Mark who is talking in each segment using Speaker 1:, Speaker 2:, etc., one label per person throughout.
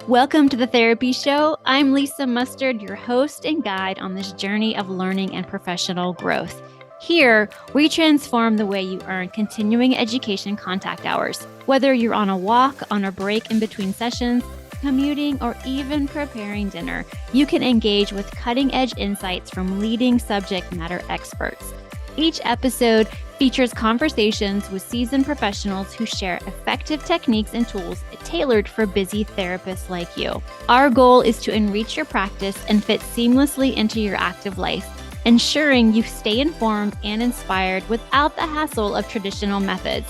Speaker 1: Welcome to the Therapy Show. I'm Lisa Mustard, your host and guide on this journey of learning and professional growth. Here, we transform the way you earn continuing education contact hours. Whether you're on a walk, on a break in between sessions, commuting, or even preparing dinner, you can engage with cutting-edge insights from leading subject matter experts. Each episode features conversations with seasoned professionals who share effective techniques and tools tailored for busy therapists like you. Our goal is to enrich your practice and fit seamlessly into your active life, ensuring you stay informed and inspired without the hassle of traditional methods.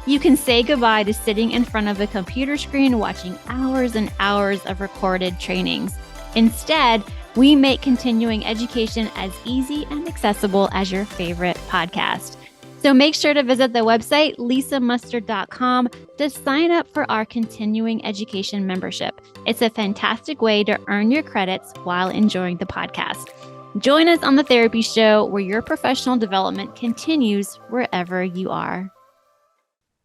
Speaker 1: You can say goodbye to sitting in front of a computer screen watching hours and hours of recorded trainings. Instead, we make continuing education as easy and accessible as your favorite podcast. So make sure to visit the website, lisamustard.com, to sign up for our continuing education membership. It's a fantastic way to earn your credits while enjoying the podcast. Join us on the Therapy Show, where your professional development continues wherever you are.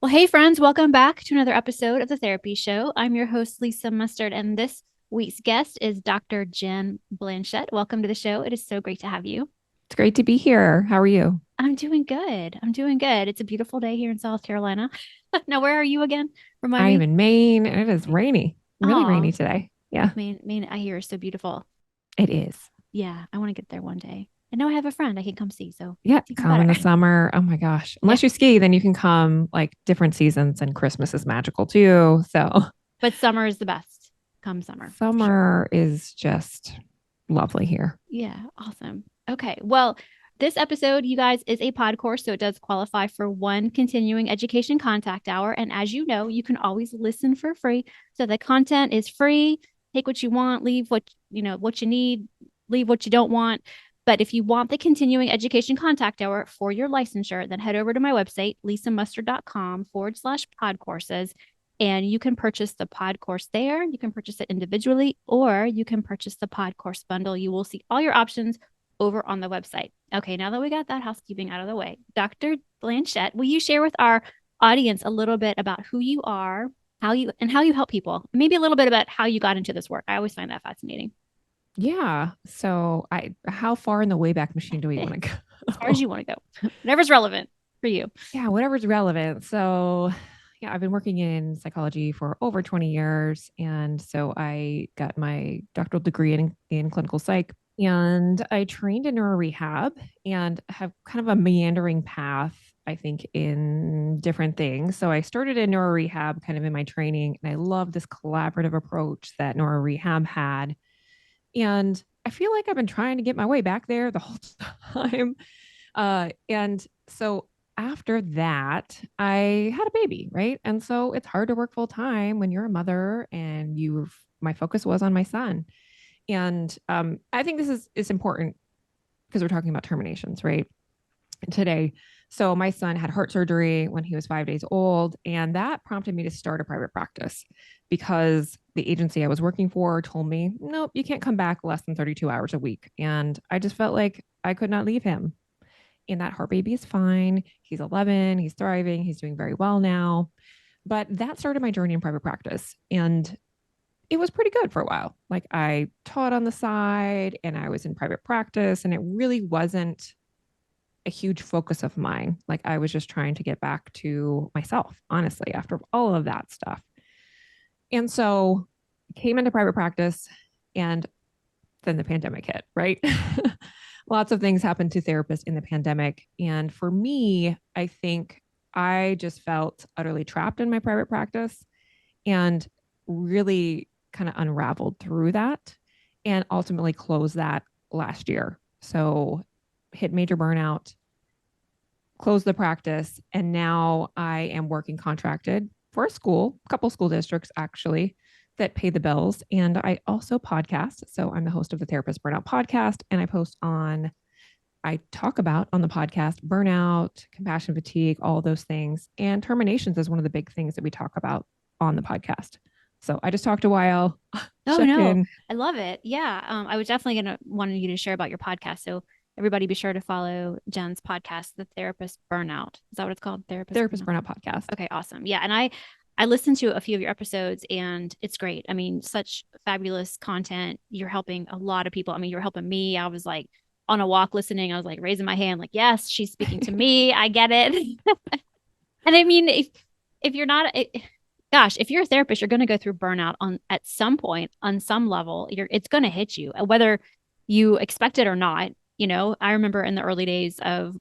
Speaker 1: Well, hey friends, welcome back to another episode of the Therapy Show. I'm your host, Lisa Mustard, and this week's guest is Dr. Jen Blanchette. Welcome to the show. It is so great to have you.
Speaker 2: It's great to be here. How are you?
Speaker 1: I'm doing good. It's a beautiful day here in South Carolina. Now, where are you again?
Speaker 2: I am in Maine, and it is rainy. Really rainy today. Yeah.
Speaker 1: Maine, I hear, is so beautiful.
Speaker 2: It is.
Speaker 1: Yeah. I want to get there one day. And now I have a friend I can come see. So
Speaker 2: yeah, come in the summer. Oh my gosh. Unless you ski, then you can come like different seasons, and Christmas is magical too. So,
Speaker 1: but summer is the best. Come summer.
Speaker 2: Summer is just lovely here.
Speaker 1: Yeah. Awesome. Okay. Well, this episode, you guys, is a pod course, so it does qualify for one continuing education contact hour. And as you know, you can always listen for free. So the content is free. Take what you want, leave what you need, leave what you don't want. But if you want the continuing education contact hour for your licensure, then head over to my website, lisamustard.com/pod courses. And you can purchase the pod course there. You can purchase it individually, or you can purchase the pod course bundle. You will see all your options over on the website. Okay, now that we got that housekeeping out of the way, Dr. Blanchette, will you share with our audience a little bit about who you are, how you help people, maybe a little bit about how you got into this work? I always find that fascinating.
Speaker 2: Yeah. So how far in the Wayback Machine do we want to go?
Speaker 1: As far as you want to go. Whatever's relevant for you.
Speaker 2: Yeah, whatever's relevant. So yeah, I've been working in psychology for over 20 years. And so I got my doctoral degree in clinical psych. And I trained in neurorehab and have kind of a meandering path, I think, in different things. So I started in neurorehab kind of in my training, and I love this collaborative approach that neurorehab had. And I feel like I've been trying to get my way back there the whole time. And so after that, I had a baby, right? And so it's hard to work full time when you're a mother, and my focus was on my son. And I think this is important because we're talking about terminations, right? Today. So my son had heart surgery when he was 5 days old, and that prompted me to start a private practice because the agency I was working for told me, nope, you can't come back less than 32 hours a week. And I just felt like I could not leave him. And that heart baby is fine. He's 11. He's thriving. He's doing very well now. But that started my journey in private practice. And it was pretty good for a while. Like I taught on the side and I was in private practice, and it really wasn't a huge focus of mine. Like I was just trying to get back to myself, honestly, after all of that stuff. And so came into private practice, and then the pandemic hit, right? Lots of things happened to therapists in the pandemic. And for me, I think I just felt utterly trapped in my private practice and really kind of unraveled through that, and ultimately closed that last year. So hit major burnout, closed the practice, and now I am working contracted for a couple school districts actually, that pay the bills. And I also podcast. So I'm the host of the Therapist Burnout Podcast, and I talk about on the podcast burnout, compassion fatigue, all those things. And terminations is one of the big things that we talk about on the podcast. So I just talked a while.
Speaker 1: Oh, no, I love it. Yeah. I was definitely going to want you to share about your podcast. So everybody be sure to follow Jen's podcast, The Therapist Burnout. Is that what it's called?
Speaker 2: Therapist Burnout Podcast.
Speaker 1: Okay, awesome. Yeah. And I listened to a few of your episodes and it's great. I mean, such fabulous content. You're helping a lot of people. I mean, you're helping me. I was like on a walk listening. I was like raising my hand, like, yes, she's speaking to me. I get it. And I mean, if you're not, gosh, if you're a therapist, you're going to go through burnout on at some point on some level. It's going to hit you, whether you expect it or not. You know, I remember in the early days of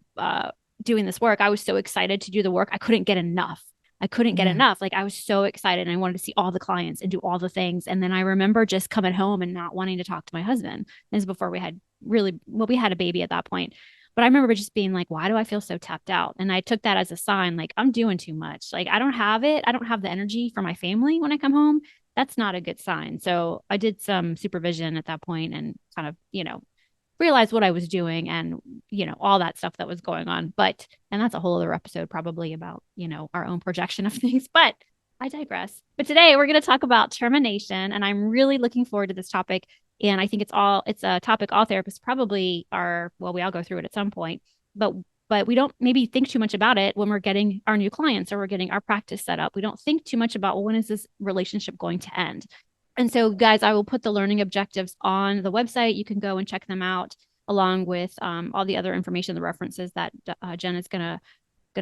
Speaker 1: doing this work, I was so excited to do the work, I couldn't get enough. I couldn't get
Speaker 2: Yeah.
Speaker 1: enough. Like I was so excited and I wanted to see all the clients and do all the things. And then I remember just coming home and not wanting to talk to my husband. This is before we had really, well, we had a baby at that point. But I remember just being like, why do I feel so tapped out? And I took that as a sign, like, I'm doing too much. Like, I don't have it. I don't have the energy for my family when I come home. That's not a good sign. So I did some supervision at that point and kind of, realized what I was doing and, all that stuff that was going on. But, and that's a whole other episode probably about, our own projection of things. But I digress. But today we're going to talk about termination. And I'm really looking forward to this topic. And I think it's a topic all therapists probably are, well, we all go through it at some point, but we don't maybe think too much about it when we're getting our new clients or we're getting our practice set up. We don't think too much about, well, when is this relationship going to end? And so, guys, I will put the learning objectives on the website. You can go and check them out along with all the other information, the references that Jen is gonna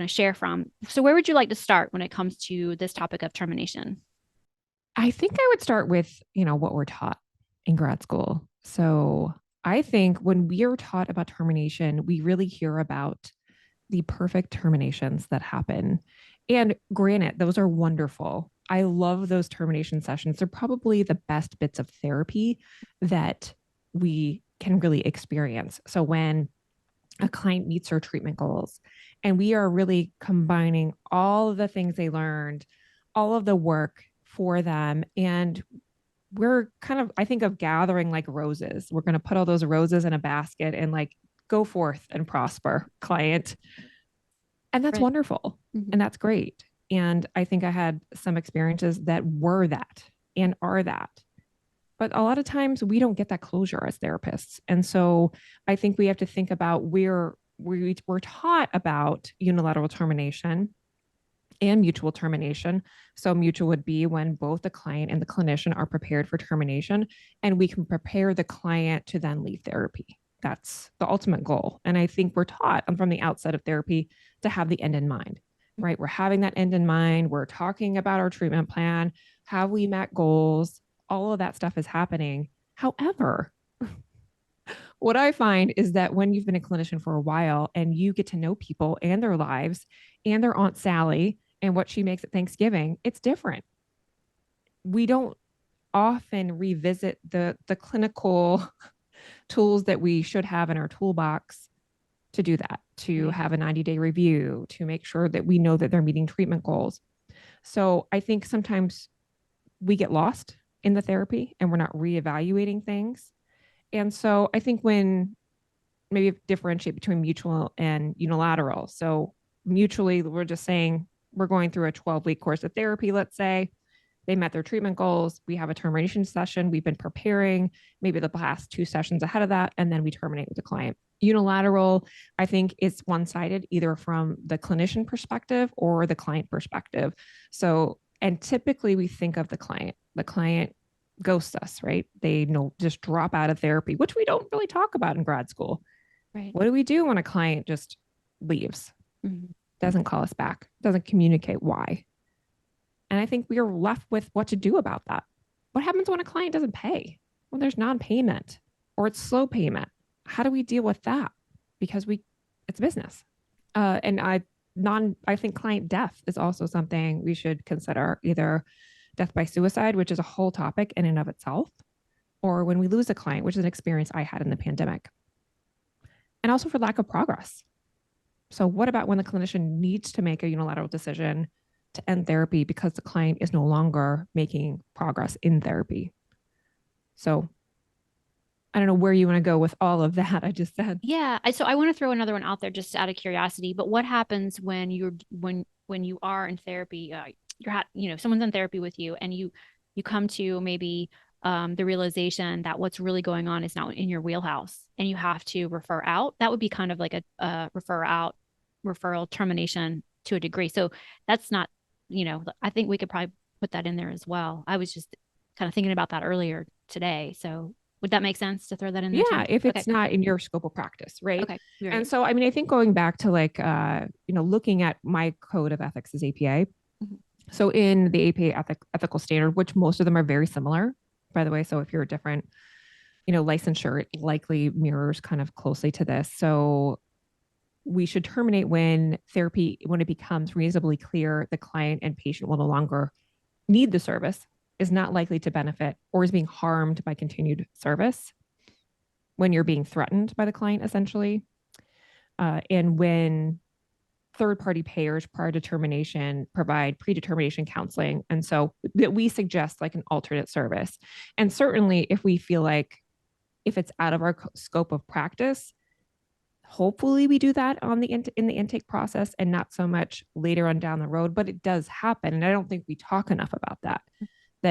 Speaker 1: share from. So, where would you like to start when it comes to this topic of termination?
Speaker 2: I think I would start with, what we're taught in grad school. So I think when we are taught about termination, we really hear about the perfect terminations that happen. And granted, those are wonderful. I love those termination sessions. They're probably the best bits of therapy that we can really experience. So when a client meets their treatment goals and we are really combining all of the things they learned, all of the work for them, and we're kind of, I think of gathering like roses. We're going to put all those roses in a basket and like go forth and prosper, client. And that's
Speaker 1: Right.
Speaker 2: wonderful.
Speaker 1: Mm-hmm.
Speaker 2: And that's great. And I think I had some experiences that were that and are that. But a lot of times we don't get that closure as therapists. And so I think we have to think about where we're taught about unilateral termination and mutual termination. So mutual would be when both the client and the clinician are prepared for termination, and we can prepare the client to then leave therapy. That's the ultimate goal. And I think we're taught from the outset of therapy to have the end in mind, right? We're having that end in mind. We're talking about our treatment plan. Have we met goals? All of that stuff is happening. However, what I find is that when you've been a clinician for a while and you get to know people and their lives and their Aunt Sally and what she makes at Thanksgiving, it's different. We don't often revisit the clinical tools that we should have in our toolbox to do that, to have a 90-day review, to make sure that we know that they're meeting treatment goals. So I think sometimes we get lost in the therapy and we're not reevaluating things. And so I think when maybe differentiate between mutual and unilateral. So mutually, we're just saying we're going through a 12-week course of therapy, let's say. They met their treatment goals. We have a termination session. We've been preparing maybe the past 2 sessions ahead of that, and then we terminate with the client. Unilateral, I think, is one-sided, either from the clinician perspective or the client perspective. So, and typically we think of the client. The client ghosts us, right? They just drop out of therapy, which we don't really talk about in grad school.
Speaker 1: Right.
Speaker 2: What do we do when a client just leaves, doesn't call us back, doesn't communicate why? And I think we are left with what to do about that. What happens when a client doesn't pay? When there's non-payment or it's slow payment? How do we deal with that? Because it's business. And I think client death is also something we should consider, either death by suicide, which is a whole topic in and of itself, or when we lose a client, which is an experience I had in the pandemic. And also for lack of progress. So what about when the clinician needs to make a unilateral decision to end therapy because the client is no longer making progress in therapy? So I don't know where you want to go with all of that I just said.
Speaker 1: Yeah. So I want to throw another one out there just out of curiosity. But what happens when you are in therapy? Someone's in therapy with you, and you come to maybe the realization that what's really going on is not in your wheelhouse, and you have to refer out. That would be kind of like a referral termination to a degree. So that's not I think we could probably put that in there as well. I was just kind of thinking about that earlier today. So would that make sense to throw that in there
Speaker 2: Yeah,
Speaker 1: too?
Speaker 2: if
Speaker 1: Okay.
Speaker 2: it's not in your scope of practice, right?
Speaker 1: Okay. You're
Speaker 2: And
Speaker 1: right.
Speaker 2: so, I mean, I think going back to like, looking at my code of ethics is APA.
Speaker 1: Mhm.
Speaker 2: So in the APA ethical standard, which most of them are very similar, by the way. So if you're a different, licensure, it likely mirrors kind of closely to this. So we should terminate when it becomes reasonably clear the client and patient will no longer need the service, is not likely to benefit, or is being harmed by continued service, when you're being threatened by the client, essentially, and when third-party payers prior to termination provide predetermination counseling. And so that we suggest like an alternate service. And certainly if we feel like if it's out of our scope of practice, hopefully we do that in the intake process and not so much later on down the road, but it does happen. And I don't think we talk enough about that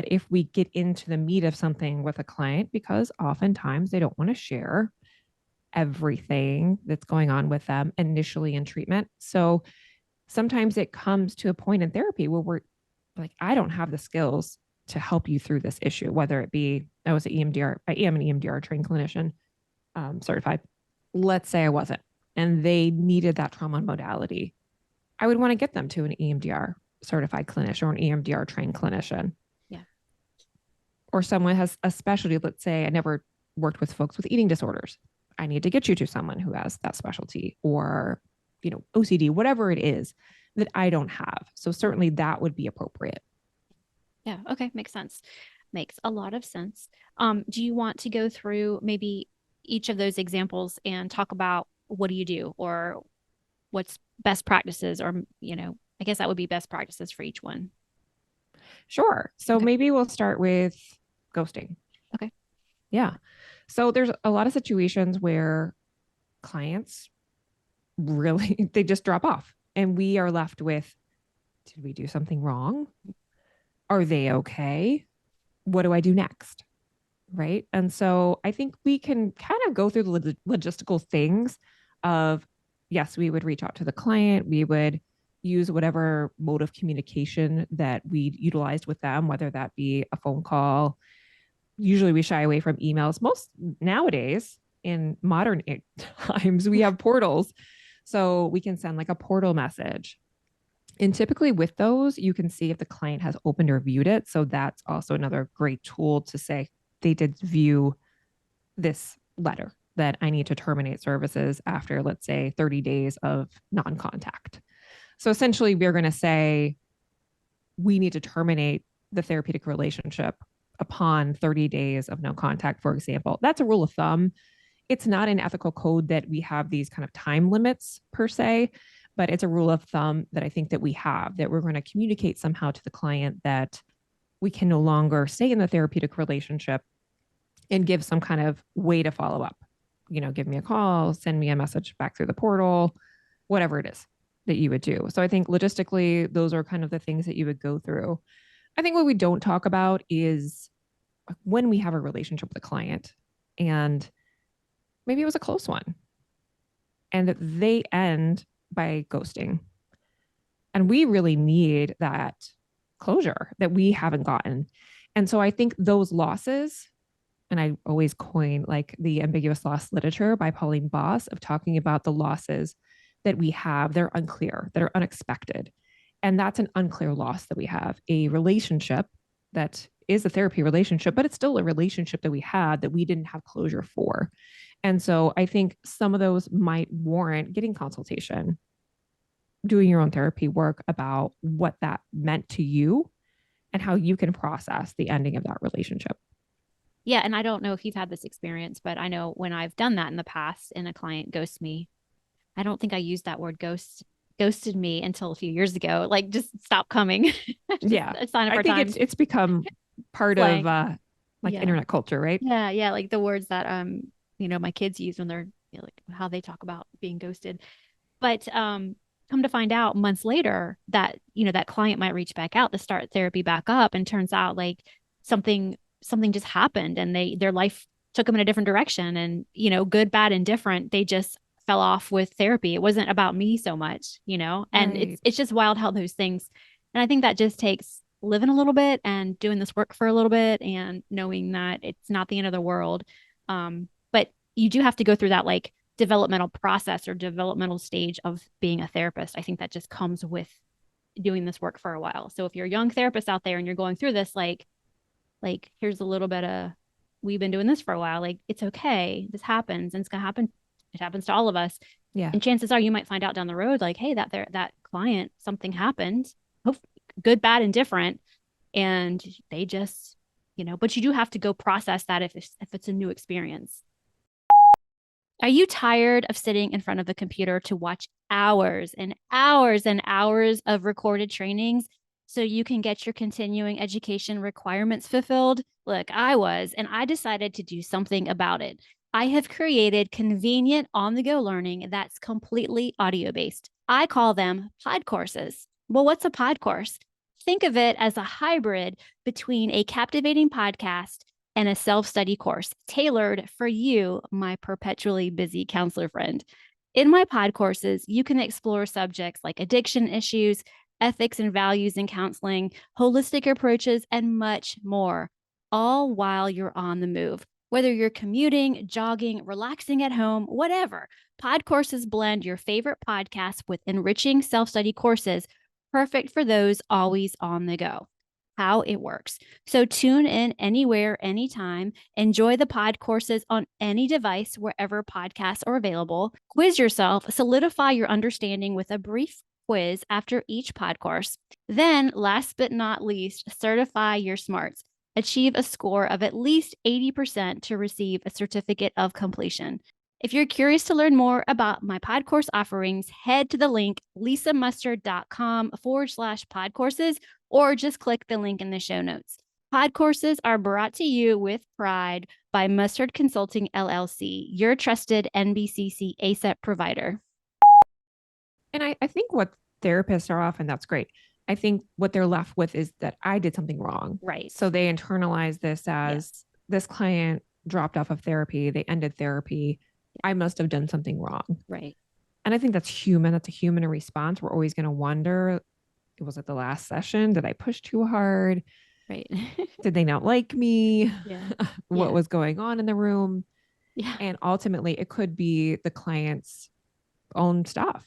Speaker 2: if we get into the meat of something with a client, because oftentimes they don't want to share everything that's going on with them initially in treatment. So sometimes it comes to a point in therapy where we're like, I don't have the skills to help you through this issue, whether it be I am an EMDR trained clinician, certified. Let's say I wasn't, and they needed that trauma modality. I would want to get them to an EMDR certified clinician or an EMDR trained clinician.
Speaker 1: Yeah.
Speaker 2: Or someone has a specialty. Let's say I never worked with folks with eating disorders. I need to get you to someone who has that specialty, or, OCD, whatever it is that I don't have. So certainly that would be appropriate.
Speaker 1: Yeah. Okay. Makes sense. Makes a lot of sense. Do you want to go through maybe each of those examples and talk about what do you do, or what's best practices, or, I guess that would be best practices for each one.
Speaker 2: Sure. So
Speaker 1: Okay.
Speaker 2: maybe we'll start with ghosting.
Speaker 1: Okay.
Speaker 2: Yeah. So there's a lot of situations where clients really, they just drop off and we are left with, did we do something wrong? Are they okay? What do I do next? Right. And so I think we can kind of go through the logistical things of, yes, we would reach out to the client. We would use whatever mode of communication that we utilized with them, whether that be a phone call. Usually we shy away from emails. Most nowadays in modern times, we have portals. So we can send like a portal message. And typically with those, you can see if the client has opened or viewed it. So that's also another great tool to say they did view this letter that I need to terminate services after, let's say, 30 days of non-contact. So essentially, we're going to say we need to terminate the therapeutic relationship upon 30 days of no contact, for example. That's a rule of thumb. It's not an ethical code that we have these kind of time limits per se, but it's a rule of thumb that I think that we have, that we're going to communicate somehow to the client that we can no longer stay in the therapeutic relationship, and give some kind of way to follow up. Give me a call, send me a message back through the portal, whatever it is that you would do. So I think logistically, those are kind of the things that you would go through. I think what we don't talk about is when we have a relationship with a client and maybe it was a close one and that they end by ghosting. And we really need that closure that we haven't gotten. And so I think those losses, and I always coin like the ambiguous loss literature by Pauline Boss of talking about the losses that we have, they're unclear, that are unexpected. And that's an unclear loss that we have, a relationship that is a therapy relationship, but it's still a relationship that we had that we didn't have closure for. And so I think some of those might warrant getting consultation, doing your own therapy work about what that meant to you and how you can process the ending of that relationship.
Speaker 1: Yeah. And I don't know if you've had this experience, but I know when I've done that in the past and a client ghosts me, I don't think I used that word ghosted me until a few years ago. Like, just stop coming.
Speaker 2: Yeah.
Speaker 1: A sign of
Speaker 2: I
Speaker 1: our
Speaker 2: think
Speaker 1: times.
Speaker 2: it's become part
Speaker 1: Slang.
Speaker 2: of like
Speaker 1: Yeah.
Speaker 2: internet culture, right?
Speaker 1: Yeah. Yeah. Like the words that, my kids use when they're, like how they talk about being ghosted. But, come to find out months later that, that client might reach back out to start therapy back up. And turns out like something just happened and their life took them in a different direction, and, good, bad, and different. They just fell off with therapy. It wasn't about me so much, and
Speaker 2: Right.
Speaker 1: it's just wild how those things And I think that just takes living a little bit and doing this work for a little bit and knowing that it's not the end of the world. But you do have to go through that like developmental process or developmental stage of being a therapist. I think that just comes with doing this work for a while. So if you're a young therapist out there and you're going through this, like here's a little bit of we've been doing this for a while. Like it's okay. This happens and it's gonna happen. It happens to all of us.
Speaker 2: Yeah.
Speaker 1: And chances are you might find out down the road, like, hey, that client, something happened. Hope good, bad, and different. And they just, but you do have to go process that if it's a new experience. Are you tired of sitting in front of the computer to watch hours and hours and hours of recorded trainings so you can get your continuing education requirements fulfilled? Look, I was, and I decided to do something about it. I have created convenient on the go learning that's completely audio based. I call them pod courses. Well, what's a pod course? Think of it as a hybrid between a captivating podcast and a self-study course tailored for you, my perpetually busy counselor friend. In my pod courses, you can explore subjects like addiction issues, ethics and values in counseling, holistic approaches, and much more, all while you're on the move. Whether you're commuting, jogging, relaxing at home, whatever, pod courses blend your favorite podcasts with enriching self-study courses, perfect for those always on the go. How it works. So tune in anywhere, anytime. Enjoy the pod courses on any device wherever podcasts are available. Quiz yourself, solidify your understanding with a brief quiz after each pod course. Then, last but not least, certify your smarts. Achieve a score of at least 80% to receive a certificate of completion. If you're curious to learn more about my pod course offerings, head to the link lisamustard.com/pod courses or just click the link in the show notes. Pod courses are brought to you with pride by Mustard Consulting LLC, your trusted NBCC ACEP provider.
Speaker 2: And I think what therapists are often, that's great. I think what they're left with is that I did something wrong.
Speaker 1: Right.
Speaker 2: So they internalize this as this client dropped off of therapy. They ended therapy. I must have done something wrong.
Speaker 1: Right.
Speaker 2: And I think that's human. That's a human response. We're always going to wonder, was it the last session? Did I push too hard?
Speaker 1: Right.
Speaker 2: Did they not like me?
Speaker 1: Yeah.
Speaker 2: What was going on in the room?
Speaker 1: Yeah.
Speaker 2: And ultimately it could be the client's own stuff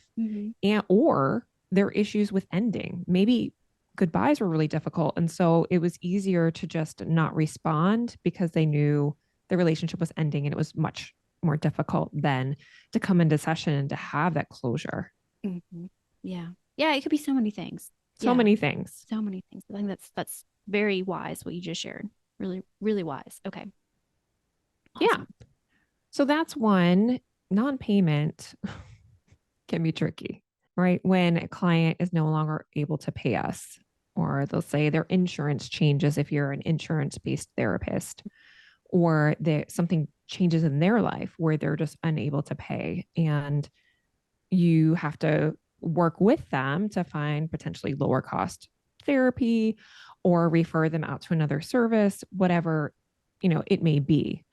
Speaker 2: or their issues with ending. Maybe goodbyes were really difficult. And so it was easier to just not respond because they knew the relationship was ending and it was much more difficult then to come into session and to have that closure.
Speaker 1: Yeah. Yeah. It could be so many things.
Speaker 2: So many things.
Speaker 1: So many things. I think that's very wise what you just shared. Really, really wise. Okay.
Speaker 2: Awesome. Yeah. So that's one. Non-payment can be tricky, right? When a client is no longer able to pay us, or they'll say their insurance changes if you're an insurance-based therapist, or something changes in their life where they're just unable to pay. And you have to work with them to find potentially lower cost therapy or refer them out to another service, whatever, it may be.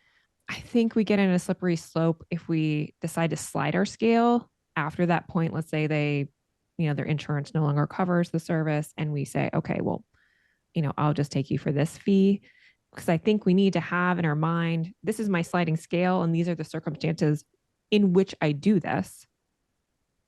Speaker 2: I think we get in a slippery slope if we decide to slide our scale after that point. Let's say their insurance no longer covers the service and we say, okay, well, I'll just take you for this fee. Because I think we need to have in our mind, this is my sliding scale and these are the circumstances in which I do this.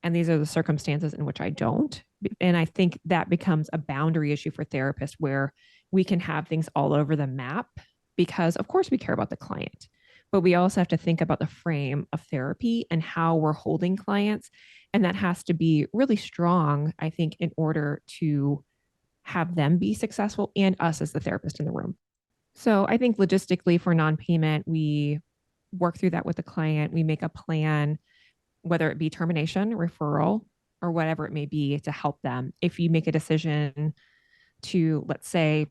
Speaker 2: And these are the circumstances in which I don't. And I think that becomes a boundary issue for therapists where we can have things all over the map because of course we care about the client, but we also have to think about the frame of therapy and how we're holding clients. And that has to be really strong, I think, in order to have them be successful and us as the therapist in the room. So I think logistically for non-payment, we work through that with the client. We make a plan, whether it be termination, referral, or whatever it may be to help them. If you make a decision to, let's say,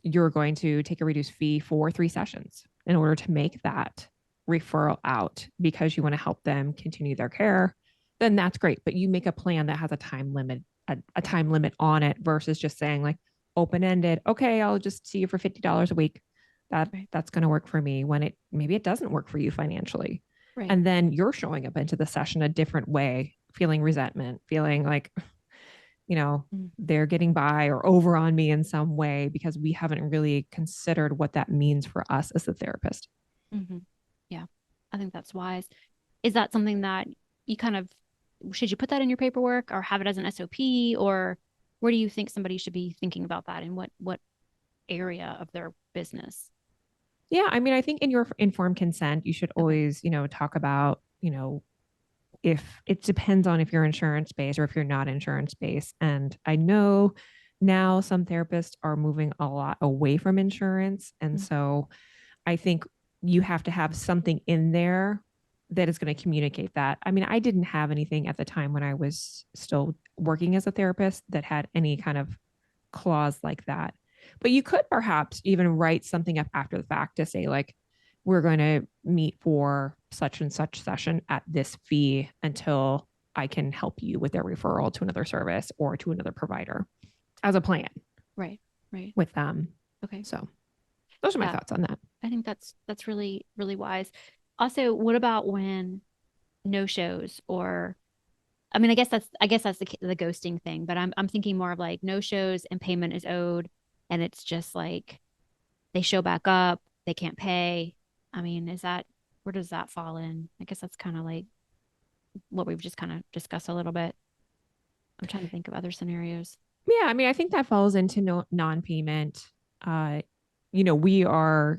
Speaker 2: you're going to take a reduced fee for 3 sessions in order to make that referral out because you want to help them continue their care, then that's great. But you make a plan that has a time limit, a time limit on it versus just saying like open-ended, okay, I'll just see you for $50 a week. That's going to work for me when maybe it doesn't work for you financially. Right. And then you're showing up into the session a different way, feeling resentment, feeling like they're getting by or over on me in some way because we haven't really considered what that means for us as a therapist.
Speaker 1: Mm-hmm. Yeah, I think that's wise. Is that something that you kind of, should you put that in your paperwork or have it as an SOP, or where do you think somebody should be thinking about that, in what area of their business?
Speaker 2: Yeah, I mean, I think in your informed consent, you should
Speaker 1: Okay.
Speaker 2: always, talk about, if it depends on if you're insurance based or if you're not insurance based. And I know now some therapists are moving a lot away from insurance. And so I think you have to have something in there that is going to communicate that. I mean, I didn't have anything at the time when I was still working as a therapist that had any kind of clause like that. But you could perhaps even write something up after the fact to say, like, we're going to meet for such and such session at this fee until I can help you with their referral to another service or to another provider as a plan.
Speaker 1: Right.
Speaker 2: With them.
Speaker 1: Okay.
Speaker 2: So those are my thoughts on that.
Speaker 1: I think that's really, really wise. Also, what about when no shows, or I mean, I guess that's the ghosting thing, but I'm thinking more of like no shows and payment is owed, and it's just like they show back up, they can't pay. I mean, where does that fall in? I guess that's kind of like what we've just kind of discussed a little bit. I'm trying to think of other scenarios.
Speaker 2: Yeah, I mean, I think that falls into non-payment. We are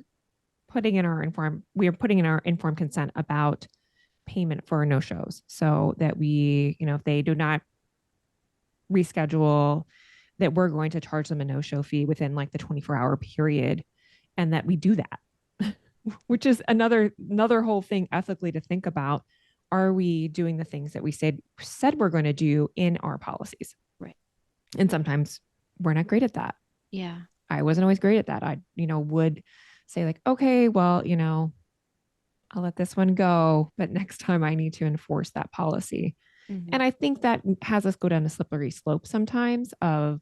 Speaker 2: putting in our informed consent about payment for no shows, so that we, if they do not reschedule, that we're going to charge them a no show fee within like the 24-hour period, and that we do that, which is another whole thing ethically to think about. Are we doing the things that we said we're going to do in our policies?
Speaker 1: Right.
Speaker 2: And sometimes we're not great at that.
Speaker 1: Yeah.
Speaker 2: I wasn't always great at that. I, would say like, okay, well, I'll let this one go, but next time I need to enforce that policy.
Speaker 1: Mm-hmm.
Speaker 2: And I think that has us go down a slippery slope sometimes of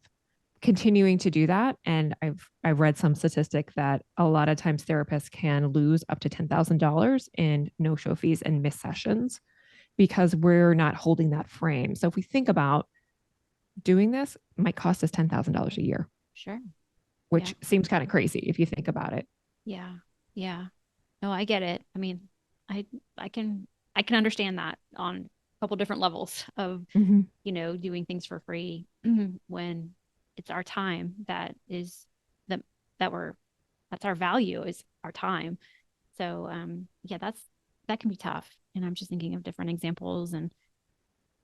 Speaker 2: continuing to do that. And I've read some statistic that a lot of times therapists can lose up to $10,000 in no-show fees and missed sessions because we're not holding that frame. So if we think about doing this, it might cost us $10,000 a year.
Speaker 1: Sure.
Speaker 2: Which seems kind of crazy if you think about it.
Speaker 1: Yeah. Yeah. No, I get it. I mean, I can understand that on a couple different levels of, doing things for free when it's our time that's our value, is our time. So, that can be tough. And I'm just thinking of different examples and,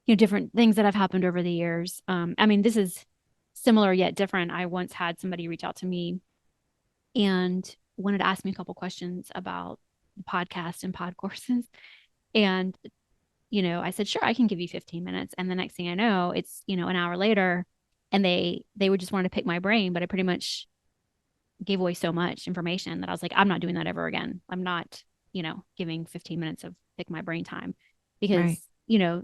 Speaker 1: different things that have happened over the years. I mean, this is similar yet different. I once had somebody reach out to me and wanted to ask me a couple questions about the podcast and pod courses. And, I said, sure, I can give you 15 minutes. And the next thing I know, it's, an hour later, and they would just want to pick my brain, but I pretty much gave away so much information that I was like, I'm not doing that ever again. I'm not, giving 15 minutes of pick my brain time, because,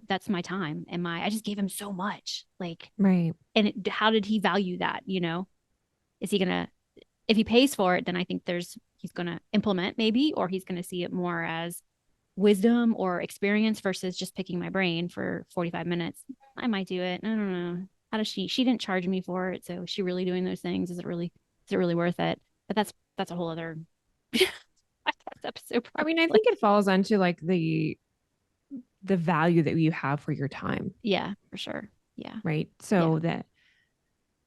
Speaker 1: that's my time. And I just gave him so much, like,
Speaker 2: right.
Speaker 1: And how did he value that? Is he going to, if he pays for it, then I think he's going to implement maybe, or he's going to see it more as wisdom or experience versus just picking my brain for 45 minutes. I might do it. I don't know. How does she didn't charge me for it. So is she really doing those things? Is it really worth it? But that's a whole other episode.
Speaker 2: I mean, I think it falls onto like the value that you have for your time.
Speaker 1: Yeah, for sure. Yeah.
Speaker 2: Right. So that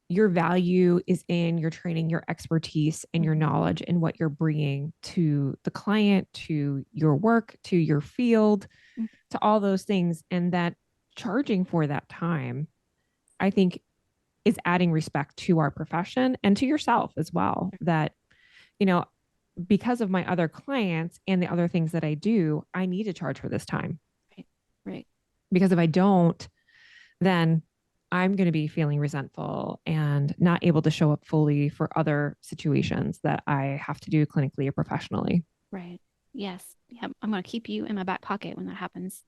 Speaker 2: your value is in your training, your expertise, and your knowledge, and what you're bringing to the client, to your work, to your field, to all those things. And that charging for that time, I think, is adding respect to our profession and to yourself as well. That, because of my other clients and the other things that I do, I need to charge for this time.
Speaker 1: Right.
Speaker 2: Because if I don't, then I'm going to be feeling resentful and not able to show up fully for other situations that I have to do clinically or professionally.
Speaker 1: Right. Yes. Yeah. I'm going to keep you in my back pocket when that happens.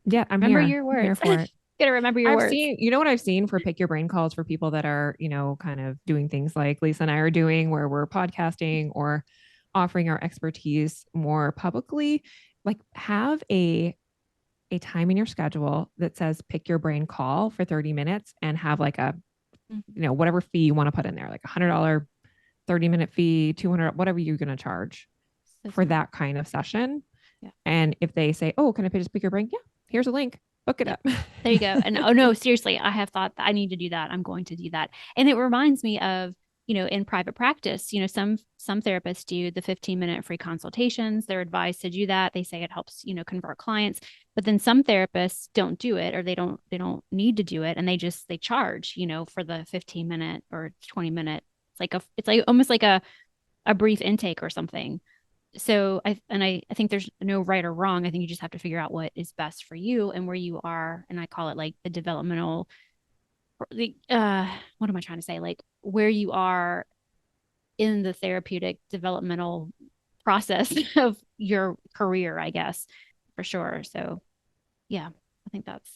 Speaker 2: Yeah.
Speaker 1: Remember your words.
Speaker 2: I'm here for it.
Speaker 1: Gotta remember your words.
Speaker 2: What I've seen for pick your brain calls for people that are, kind of doing things like Lisa and I are doing, where we're podcasting or offering our expertise more publicly, like have a a time in your schedule that says pick your brain call for 30 minutes and have like a, whatever fee you want to put in there, like $100, 30-minute fee, 200, whatever you're going to charge
Speaker 1: So
Speaker 2: for
Speaker 1: smart.
Speaker 2: that kind of session.
Speaker 1: Yeah.
Speaker 2: And if they say, oh, can I just pick your brain? Yeah, here's a link. Book it
Speaker 1: Yep.
Speaker 2: up.
Speaker 1: There you go. And oh no, seriously, I have thought that I need to do that. I'm going to do that. And it reminds me of, in private practice, some therapists do the 15-minute free consultations. They're advised to do that. They say it helps, convert clients. But then some therapists don't do it, or they don't need to do it, and they charge, for the 15-minute or 20-minute. It's like almost like a brief intake or something. So I think there's no right or wrong. I think you just have to figure out what is best for you and where you are. And I call it like the developmental, what am I trying to say? Like where you are in the therapeutic developmental process of your career, I guess, for sure. So yeah, I think that's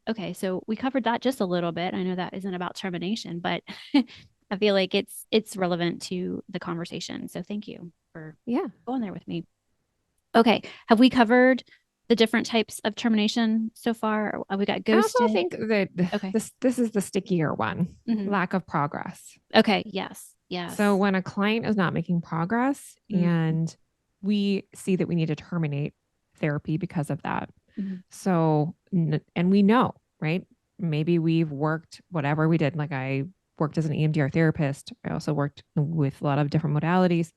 Speaker 1: okay. So we covered that just a little bit. I know that isn't about termination, but I feel like it's relevant to the conversation. So thank you for going there with me. Okay. Have we covered the different types of termination so far? We got
Speaker 2: I also
Speaker 1: ghosted.
Speaker 2: think that
Speaker 1: Okay.
Speaker 2: this is the stickier one, lack of progress.
Speaker 1: Okay. Yes. Yes.
Speaker 2: So when a client is not making progress and we see that we need to terminate therapy because of that. So, and we know, right? Maybe we've worked whatever we did. Like I worked as an EMDR therapist. I also worked with a lot of different modalities.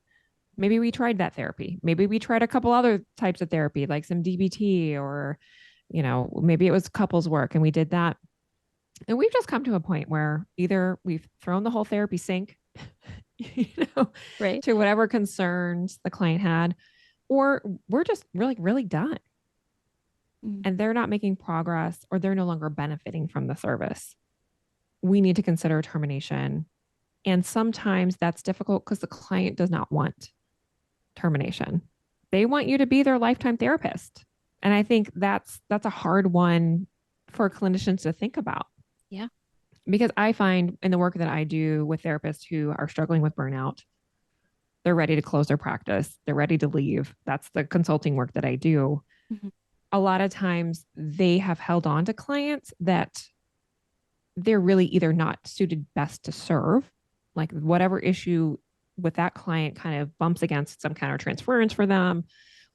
Speaker 2: Maybe we tried that therapy. Maybe we tried a couple other types of therapy, like some DBT, or, maybe it was couples work and we did that. And we've just come to a point where either we've thrown the whole therapy sink,
Speaker 1: right,
Speaker 2: to whatever concerns the client had, or we're just really, really done. And they're not making progress, or they're no longer benefiting from the service. We need to consider termination. And sometimes that's difficult because the client does not want termination. They want you to be their lifetime therapist. And I think that's a hard one for clinicians to think about.
Speaker 1: Yeah.
Speaker 2: Because I find in the work that I do with therapists who are struggling with burnout, they're ready to close their practice. They're ready to leave. That's the consulting work that I do. A lot of times they have held on to clients that they're really either not suited best to serve, like whatever issue with that client kind of bumps against some countertransference for them,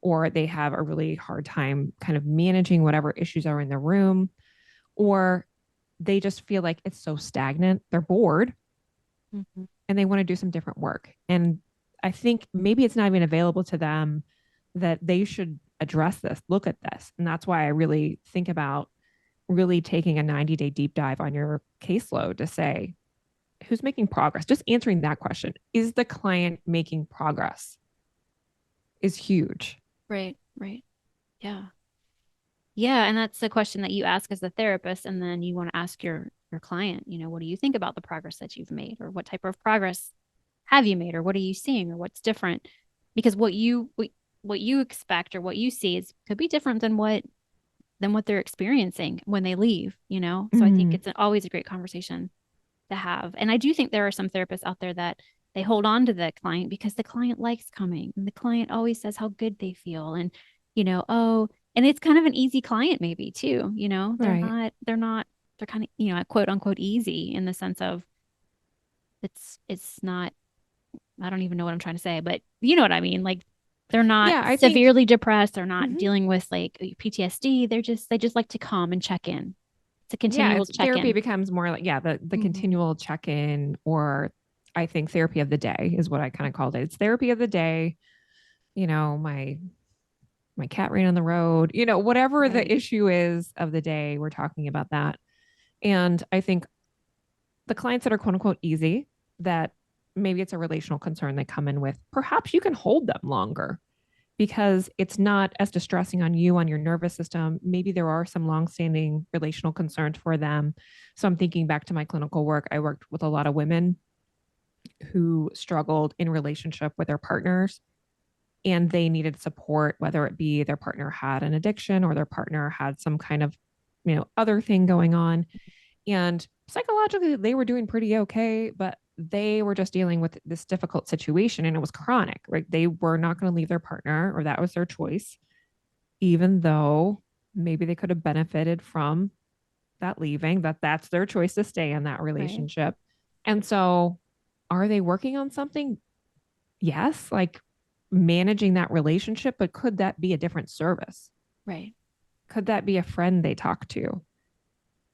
Speaker 2: or they have a really hard time kind of managing whatever issues are in the room, or they just feel like it's so stagnant. They're bored and they want to do some different work. And I think maybe it's not even available to them that they should address this, look at this. And that's why I really think about really taking a 90-day deep dive on your caseload to say, who's making progress? Just answering that question. Is the client making progress? Is huge.
Speaker 1: Right. Right. Yeah. Yeah. And that's the question that you ask as a therapist. And then you want to ask your client, what do you think about the progress that you've made, or what type of progress have you made, or what are you seeing, or what's different? Because what you expect or what you see could be different than what they're experiencing when they leave, So I think it's always a great conversation to have. And I do think there are some therapists out there that they hold on to the client because the client likes coming, and the client always says how good they feel. And, and it's kind of an easy client maybe too, they're kind of, quote unquote easy in the sense of it's not, I don't even know what I'm trying to say, but you know what I mean? Like they're not severely depressed. They're not dealing with like PTSD. They just like to come and check in. It's a continual check-in.
Speaker 2: Therapy becomes more like, the continual check-in, or I think therapy of the day is what I kind of called it. It's therapy of the day. My cat ran on the road, whatever the issue is of the day, we're talking about that. And I think the clients that are quote unquote easy, that maybe it's a relational concern they come in with, perhaps you can hold them longer because it's not as distressing on you, on your nervous system. Maybe there are some longstanding relational concerns for them. So I'm thinking back to my clinical work. I worked with a lot of women who struggled in relationship with their partners, and they needed support, whether it be their partner had an addiction or their partner had some kind of, other thing going on. And psychologically, they were doing pretty okay, but they were just dealing with this difficult situation, and it was chronic, right? They were not going to leave their partner, or that was their choice, even though Maybe they could have benefited from that leaving, that's their choice to stay in that
Speaker 1: Right.
Speaker 2: relationship. And so are they working on something? Yes, like managing that relationship, but could that be a different service?
Speaker 1: Right.
Speaker 2: Could that be a friend they talk to?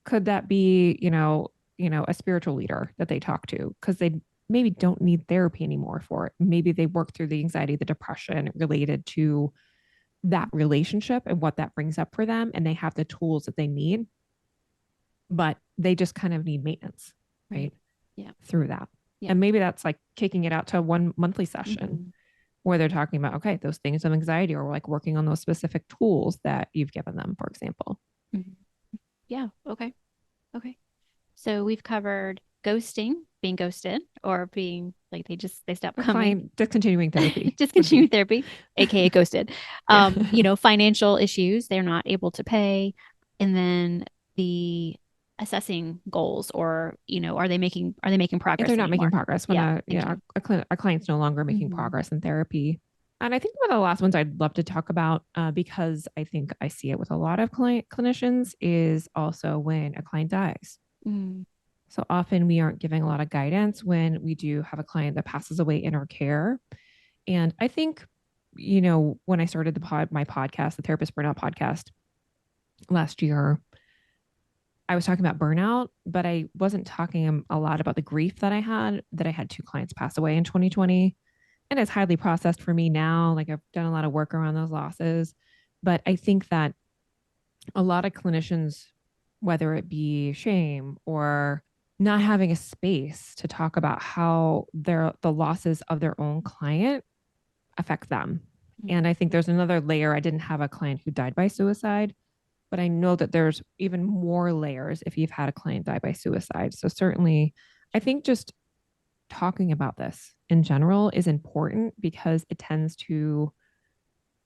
Speaker 2: Could that be, a spiritual leader that they talk to because they maybe don't need therapy anymore for it. Maybe they work through the anxiety, the depression related to that relationship and what that brings up for them. And they have the tools that they need, but they just kind of need maintenance,
Speaker 1: Right.
Speaker 2: right?
Speaker 1: Yeah.
Speaker 2: Through that.
Speaker 1: Yeah.
Speaker 2: And maybe that's like kicking it out to one monthly session
Speaker 1: Mhm.
Speaker 2: where they're talking about, okay, those things of anxiety or like working on those specific tools that you've given them, for example.
Speaker 1: Mhm. Yeah. Okay. Okay. So we've covered ghosting, being ghosted, or being like they stop
Speaker 2: A
Speaker 1: coming.
Speaker 2: client discontinuing therapy would
Speaker 1: Discontinued
Speaker 2: be.
Speaker 1: therapy, aka ghosted.
Speaker 2: Yeah.
Speaker 1: Financial issues, they're not able to pay. And then the assessing goals, or are they making
Speaker 2: If
Speaker 1: progress
Speaker 2: they're not making
Speaker 1: anymore?
Speaker 2: progress when
Speaker 1: Yeah,
Speaker 2: a,
Speaker 1: thank you.
Speaker 2: a client's no longer making
Speaker 1: Hmm.
Speaker 2: progress in therapy. And I think one of the last ones I'd love to talk about, because I think I see it with a lot of clinicians, is also when a client dies.
Speaker 1: Mm.
Speaker 2: So often we aren't giving a lot of guidance when we do have a client that passes away in our care. And I think, when I started my podcast, the Therapist Burnout Podcast last year, I was talking about burnout, but I wasn't talking a lot about the grief that I had two clients pass away in 2020. And it's highly processed for me now. Like I've done a lot of work around those losses. But I think that a lot of clinicians, whether it be shame or not having a space to talk about how the losses of their own client affect them. And I think there's another layer. I didn't have a client who died by suicide, but I know that there's even more layers if you've had a client die by suicide. So certainly, I think just talking about this in general is important because it tends to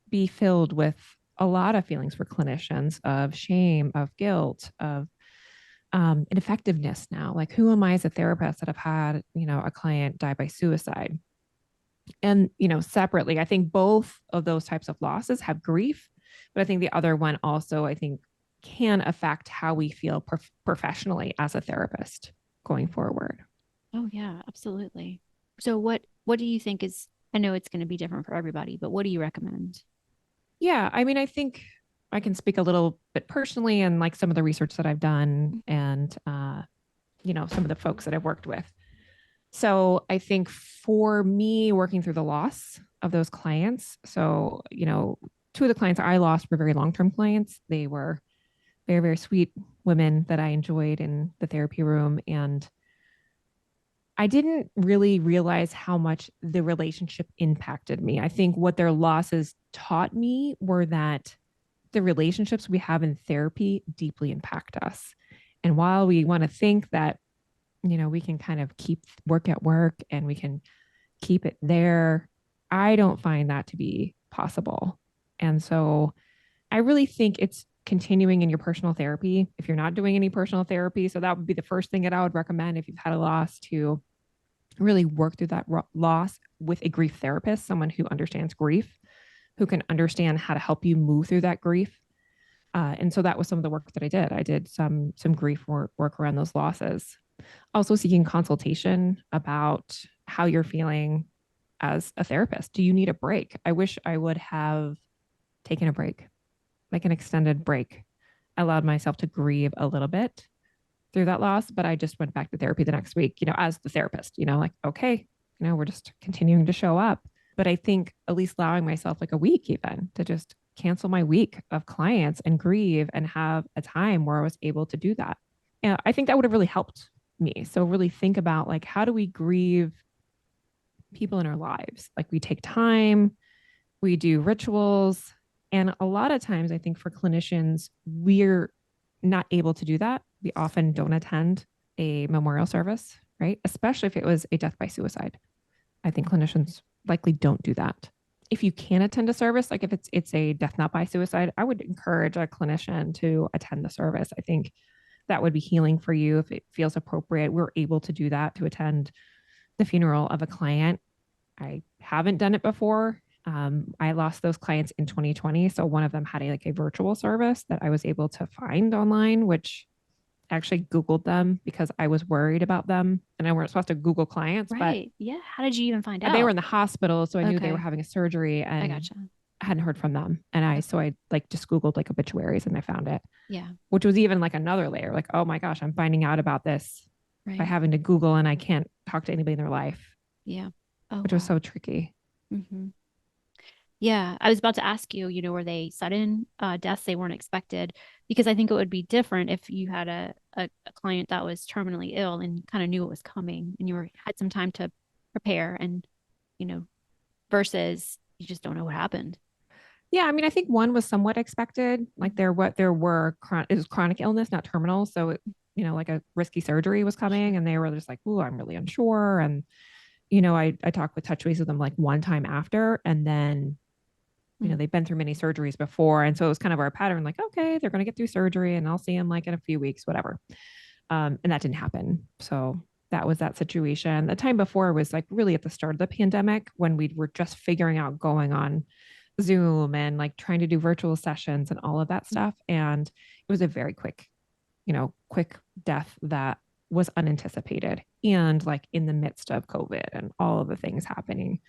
Speaker 2: be filled with a lot of feelings for clinicians of shame, of guilt, of ineffectiveness now. Like, who am I as a therapist that have had, a client die by suicide? And, separately, I think both of those types of losses have grief, but I think the other one also, I think, can affect how we feel professionally as a therapist going forward.
Speaker 1: Oh yeah, absolutely. So what do you think is, I know it's going to be different for everybody, but what do you recommend?
Speaker 2: Yeah, I mean, I think I can speak a little bit personally and like some of the research that I've done and, some of the folks that I've worked with. So I think for me, working through the loss of those clients, so, two of the clients I lost were very long term clients. They were very, very sweet women that I enjoyed in the therapy room. And I didn't really realize how much the relationship impacted me. I think what their losses taught me were that the relationships we have in therapy deeply impact us. And while we want to think that, we can kind of keep work at work and we can keep it there, I don't find that to be possible. And so I really think it's continuing in your personal therapy. If you're not doing any personal therapy, so that would be the first thing that I would recommend if you've had a loss, to really work through that loss with a grief therapist, someone who understands grief, who can understand how to help you move through that grief. And so that was some of the work that I did. I did some grief work around those losses. Also seeking consultation about how you're feeling as a therapist. Do you need a break? I wish I would have taken a break, like an extended break. I allowed myself to grieve a little bit through that loss, but I just went back to therapy the next week, as the therapist, like, okay, we're just continuing to show up. But I think at least allowing myself like a week even to just cancel my week of clients and grieve and have a time where I was able to do that. Yeah, I think that would have really helped me. So really think about like, how do we grieve people in our lives? Like, we take time, we do rituals. And a lot of times, I think for clinicians, we're not able to do that. We often don't attend a memorial service, right? Especially if it was a death by suicide. I think clinicians likely don't do that. If you can attend a service, like if it's a death not by suicide, I would encourage a clinician to attend the service. I think that would be healing for you if it feels appropriate. We're able to do that, to attend the funeral of a client. I haven't done it before. I lost those clients in 2020. So one of them had a virtual service that I was able to find online, which I actually Googled them because I was worried about them and I weren't supposed to Google clients, but
Speaker 1: Right. Yeah. How did you even find
Speaker 2: they were
Speaker 1: out?
Speaker 2: in the hospital. So I knew they were
Speaker 1: Okay.
Speaker 2: having a surgery
Speaker 1: I
Speaker 2: and
Speaker 1: gotcha.
Speaker 2: I hadn't heard from them. And I,
Speaker 1: Okay.
Speaker 2: so I like just Googled like obituaries and I found it,
Speaker 1: Yeah.
Speaker 2: which was even like another layer. Like, oh my gosh, I'm finding out about this by
Speaker 1: Right.
Speaker 2: having to Google and I can't talk to anybody in their life,
Speaker 1: Yeah. Oh,
Speaker 2: which was
Speaker 1: wow.
Speaker 2: so tricky.
Speaker 1: hmm Yeah. I was about to ask you, were they sudden deaths they weren't expected? Because I think it would be different if you had a client that was terminally ill and kind of knew it was coming and had some time to prepare and, you know, versus you just don't know what happened.
Speaker 2: Yeah, I mean, I think one was somewhat expected. Like
Speaker 1: Mhm.
Speaker 2: there were it was chronic illness, not terminal. So like a risky surgery was coming,
Speaker 1: Sure.
Speaker 2: and they were just like, "Ooh, I'm really unsure." And I talked with touch base with them like one time after, and then
Speaker 1: Mm.
Speaker 2: they've been through many surgeries before, and so it was kind of our pattern. Like, okay, they're going to get through surgery, and I'll see them like in a few weeks, whatever. And that didn't happen. So that was that situation. The time before was like really at the start of the pandemic when we were just figuring out going on Zoom and like trying to do virtual sessions and all of that stuff. And it was a very quick death that was unanticipated and like in the midst of COVID and all of the things happening.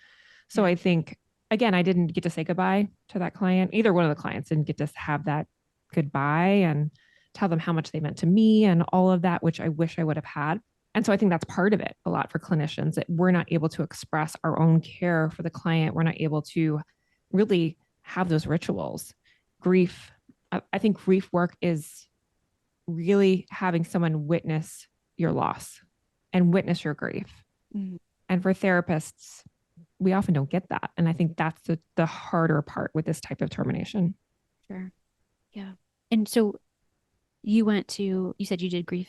Speaker 2: So
Speaker 1: Yeah.
Speaker 2: I think, again, I didn't get to say goodbye to that client. Either one of the clients didn't get to have that goodbye and tell them how much they meant to me and all of that, which I wish I would have had. And so I think that's part of it a lot for clinicians that we're not able to express our own care for the client. We're not able to really have those rituals. Grief, I think grief work is really having someone witness your loss and witness your grief.
Speaker 1: Mhm.
Speaker 2: And for therapists, we often don't get that. And I think that's the harder part with this type of termination.
Speaker 1: Sure. Yeah. And so you said you did grief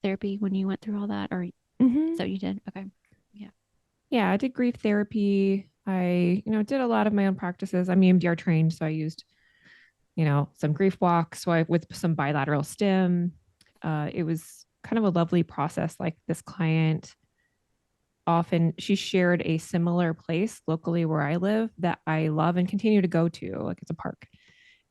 Speaker 1: therapy when you went through all that, or
Speaker 2: Mm-hmm.
Speaker 1: so you did? Okay. Yeah.
Speaker 2: Yeah, I did grief therapy. I, did a lot of my own practices. I'm EMDR trained, so I used, some grief walks. So I with some bilateral stim. It was kind of a lovely process. Like this client often she shared a similar place locally where I live that I love and continue to go to. Like it's a park.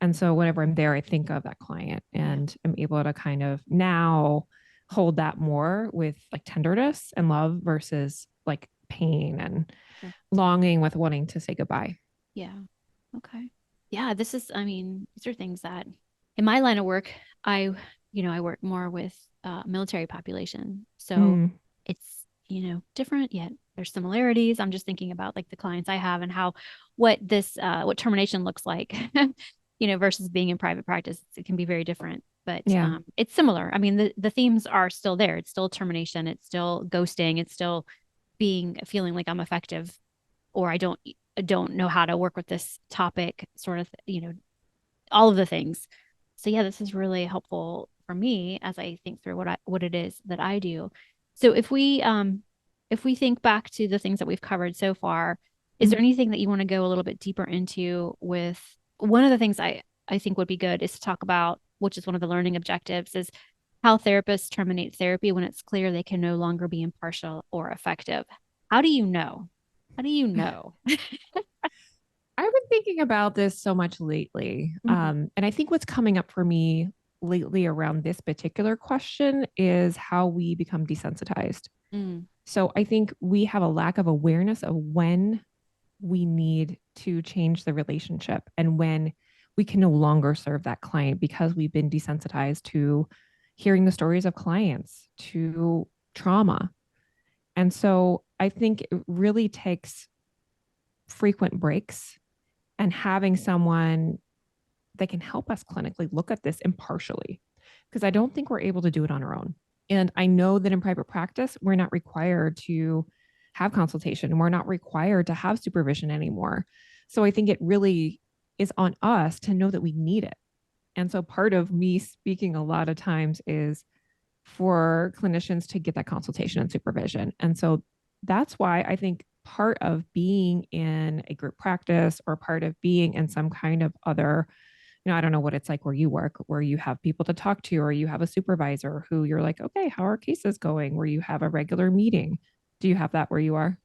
Speaker 2: And so whenever I'm there, I think of that client
Speaker 1: Yeah.
Speaker 2: and I'm able to kind of now hold that more with like tenderness and love versus like pain and
Speaker 1: Sure.
Speaker 2: longing with wanting to say goodbye.
Speaker 1: Yeah. Okay. Yeah, I mean, these are things that in my line of work, I work more with military population. So
Speaker 2: Mm,
Speaker 1: it's, different yet there's similarities. I'm just thinking about like the clients I have and what termination looks like, versus being in private practice. It can be very different, but
Speaker 2: yeah.
Speaker 1: it's similar. I mean, the themes are still there. It's still termination. It's still ghosting. It's still feeling like I'm effective or I don't know how to work with this topic sort of, all of the things. So yeah, this is really helpful for me as I think through what it is that I do. So if we think back to the things that we've covered so far, is there
Speaker 2: Mhm.
Speaker 1: anything that you want to go a little bit deeper into with one of the things I think would be good is to talk about, which is one of the learning objectives, is how therapists terminate therapy when it's clear they can no longer be impartial or effective. How do you know? How do you know?
Speaker 2: I've been thinking about this so much lately.
Speaker 1: Mhm.
Speaker 2: And I think what's coming up for me lately around this particular question is how we become desensitized.
Speaker 1: Mm,
Speaker 2: So I think we have a lack of awareness of when we need to change the relationship and when we can no longer serve that client because we've been desensitized to hearing the stories of clients, to trauma. And so I think it really takes frequent breaks and having someone that can help us clinically look at this impartially because I don't think we're able to do it on our own. And I know that in private practice, we're not required to have consultation. We're not required to have supervision anymore. So I think it really is on us to know that we need it. And so part of me speaking a lot of times is for clinicians to get that consultation and supervision. And so that's why I think part of being in a group practice or part of being in some kind of other, I don't know what it's like where you work, where you have people to talk to, or you have a supervisor who you're like, okay, how are cases going? Where you have a regular meeting. Do you have that where you are?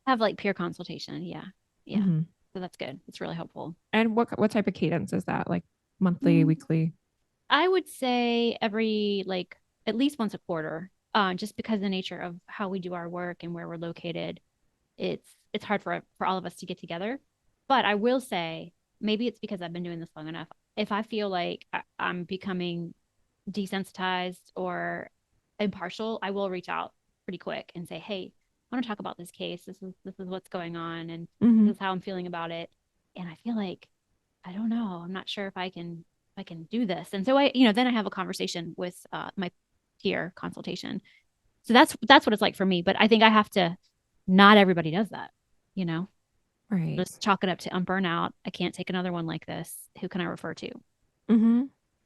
Speaker 1: have like peer consultation. Yeah. Yeah.
Speaker 2: Mm-hmm.
Speaker 1: So that's good. It's really helpful.
Speaker 2: And what type of cadence is that? Like monthly,
Speaker 1: Mm,
Speaker 2: weekly?
Speaker 1: I would say every like at least once a quarter, just because the nature of how we do our work and where we're located, it's hard for all of us to get together. But I will say, maybe it's because I've been doing this long enough. If I feel like I'm becoming desensitized or impartial, I will reach out pretty quick and say, "Hey, I want to talk about this case. This is what's going on, and
Speaker 2: Mm-hmm.
Speaker 1: this is how I'm feeling about it." And I feel like I don't know. I'm not sure if I can do this. And so then I have a conversation with my peer consultation. So that's what it's like for me. But I think I have to. Not everybody does that. You know,
Speaker 2: Right.
Speaker 1: just chalk it up to I'm burnout. I can't take another one like this. Who can I refer to?
Speaker 2: Mm-hmm.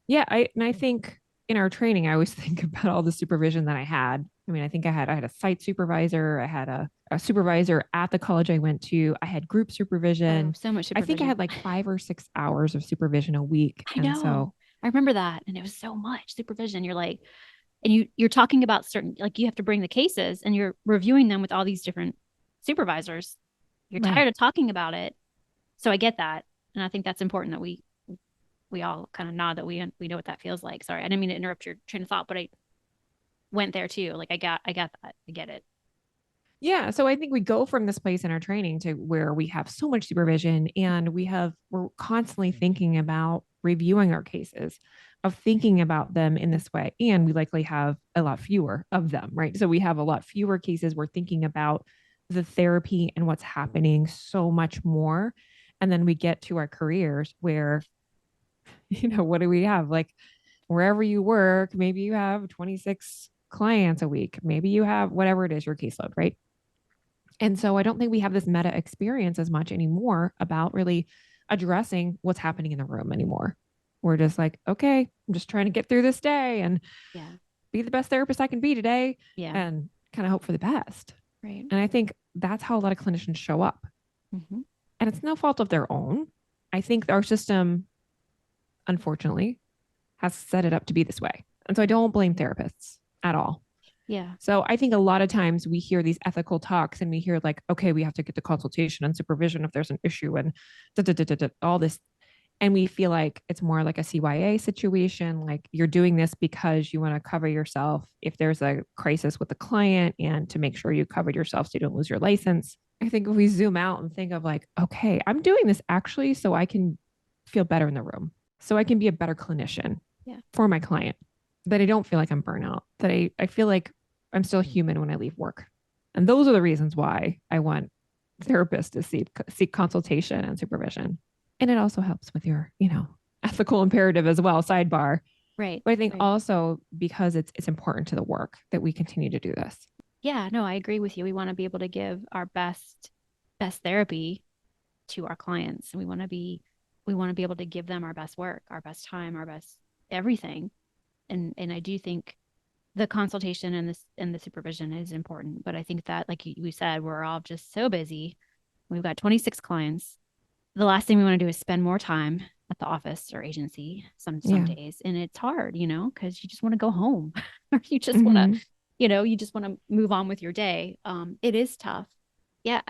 Speaker 2: Yeah, I think in our training, I always think about all the supervision that I had. I mean, I had a site supervisor, I had a supervisor at the college I went to, I had group
Speaker 1: Oh,
Speaker 2: supervision.
Speaker 1: so much
Speaker 2: I think I
Speaker 1: supervision.
Speaker 2: had like 5 or 6 hours of supervision a week.
Speaker 1: I
Speaker 2: And so
Speaker 1: know. I remember that. And it was so much supervision. You're like, and you're talking about certain, like you have to bring the cases and you're reviewing them with all these different supervisors. You're
Speaker 2: right.
Speaker 1: tired of talking about it. So I get that. And I think that's important that we all kind of nod that we know what that feels like. Sorry, I didn't mean to interrupt your train of thought, but I went there too. Like I got that. I get it.
Speaker 2: Yeah. So I think we go from this place in our training to where we have so much supervision and we're constantly thinking about reviewing our cases, of thinking about them in this way. And we likely have a lot fewer of them, right? So we have a lot fewer cases. We're thinking about the therapy and what's happening so much more. And then we get to our careers where, what do we have? Like wherever you work, maybe you have 26 clients a week, maybe you have whatever it is, your caseload, right? And so I don't think we have this meta experience as much anymore about really addressing what's happening in the room anymore. We're just like, okay, I'm just trying to get through this day and
Speaker 1: Yeah.
Speaker 2: be the best therapist I can be today
Speaker 1: Yeah.
Speaker 2: and kind of hope for the best.
Speaker 1: Right.
Speaker 2: And I think that's how a lot of clinicians show up.
Speaker 1: Mm-hmm.
Speaker 2: And it's no fault of their own. I think our system, unfortunately, has set it up to be this way. And so I don't blame therapists at all.
Speaker 1: Yeah.
Speaker 2: So I think a lot of times we hear these ethical talks and we hear like, okay, we have to get the consultation and supervision if there's an issue and all this. And we feel like it's more like a CYA situation. Like you're doing this because you want to cover yourself if there's a crisis with the client and to make sure you covered yourself so you don't lose your license. I think if we zoom out and think of like, okay, I'm doing this actually so I can feel better in the room, so I can be a better clinician
Speaker 1: Yeah.
Speaker 2: for my client, that I don't feel like I'm burnout, that I feel like I'm still human when I leave work. And those are the reasons why I want therapists to seek consultation and supervision. And it also helps with your, ethical imperative as well, sidebar.
Speaker 1: Right.
Speaker 2: But I think
Speaker 1: Right.
Speaker 2: also because it's important to the work that we continue to do this.
Speaker 1: Yeah, no, I agree with you. We want to be able to give our best therapy to our clients. And we want to be able to give them our best work, our best time, our best everything. And I do think the consultation and the supervision is important. But I think that, like we said, we're all just so busy. We've got 26 clients. The last thing we want to do is spend more time at the office or agency some
Speaker 2: Yeah.
Speaker 1: days. And it's hard, because you just want to go home or you just want to,
Speaker 2: Mm-hmm.
Speaker 1: you just want to move on with your day. It is tough. Yeah,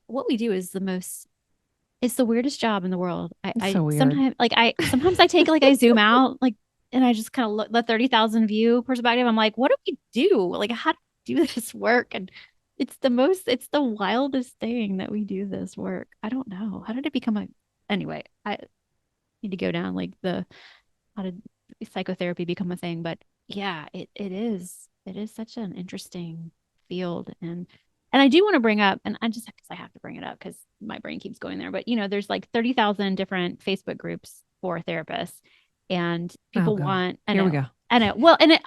Speaker 1: what we do is it's the weirdest job in the world. I,
Speaker 2: It's
Speaker 1: I
Speaker 2: so weird.
Speaker 1: sometimes I take like I zoom out like and I just kind of look the 30,000 view perspective. I'm like, what do we do? Like, how do we do this work? And it's the wildest thing that we do this work. I don't know. How did it become anyway, I need to go down like how did psychotherapy become a thing? But yeah, it is such an interesting field. And I do want to bring up, and I just because I have to bring it up because my brain keeps going there. But there's like 30,000 different Facebook groups for therapists, and
Speaker 2: Oh
Speaker 1: people
Speaker 2: God.
Speaker 1: want. I
Speaker 2: Here we
Speaker 1: know,
Speaker 2: go.
Speaker 1: I know. Well, and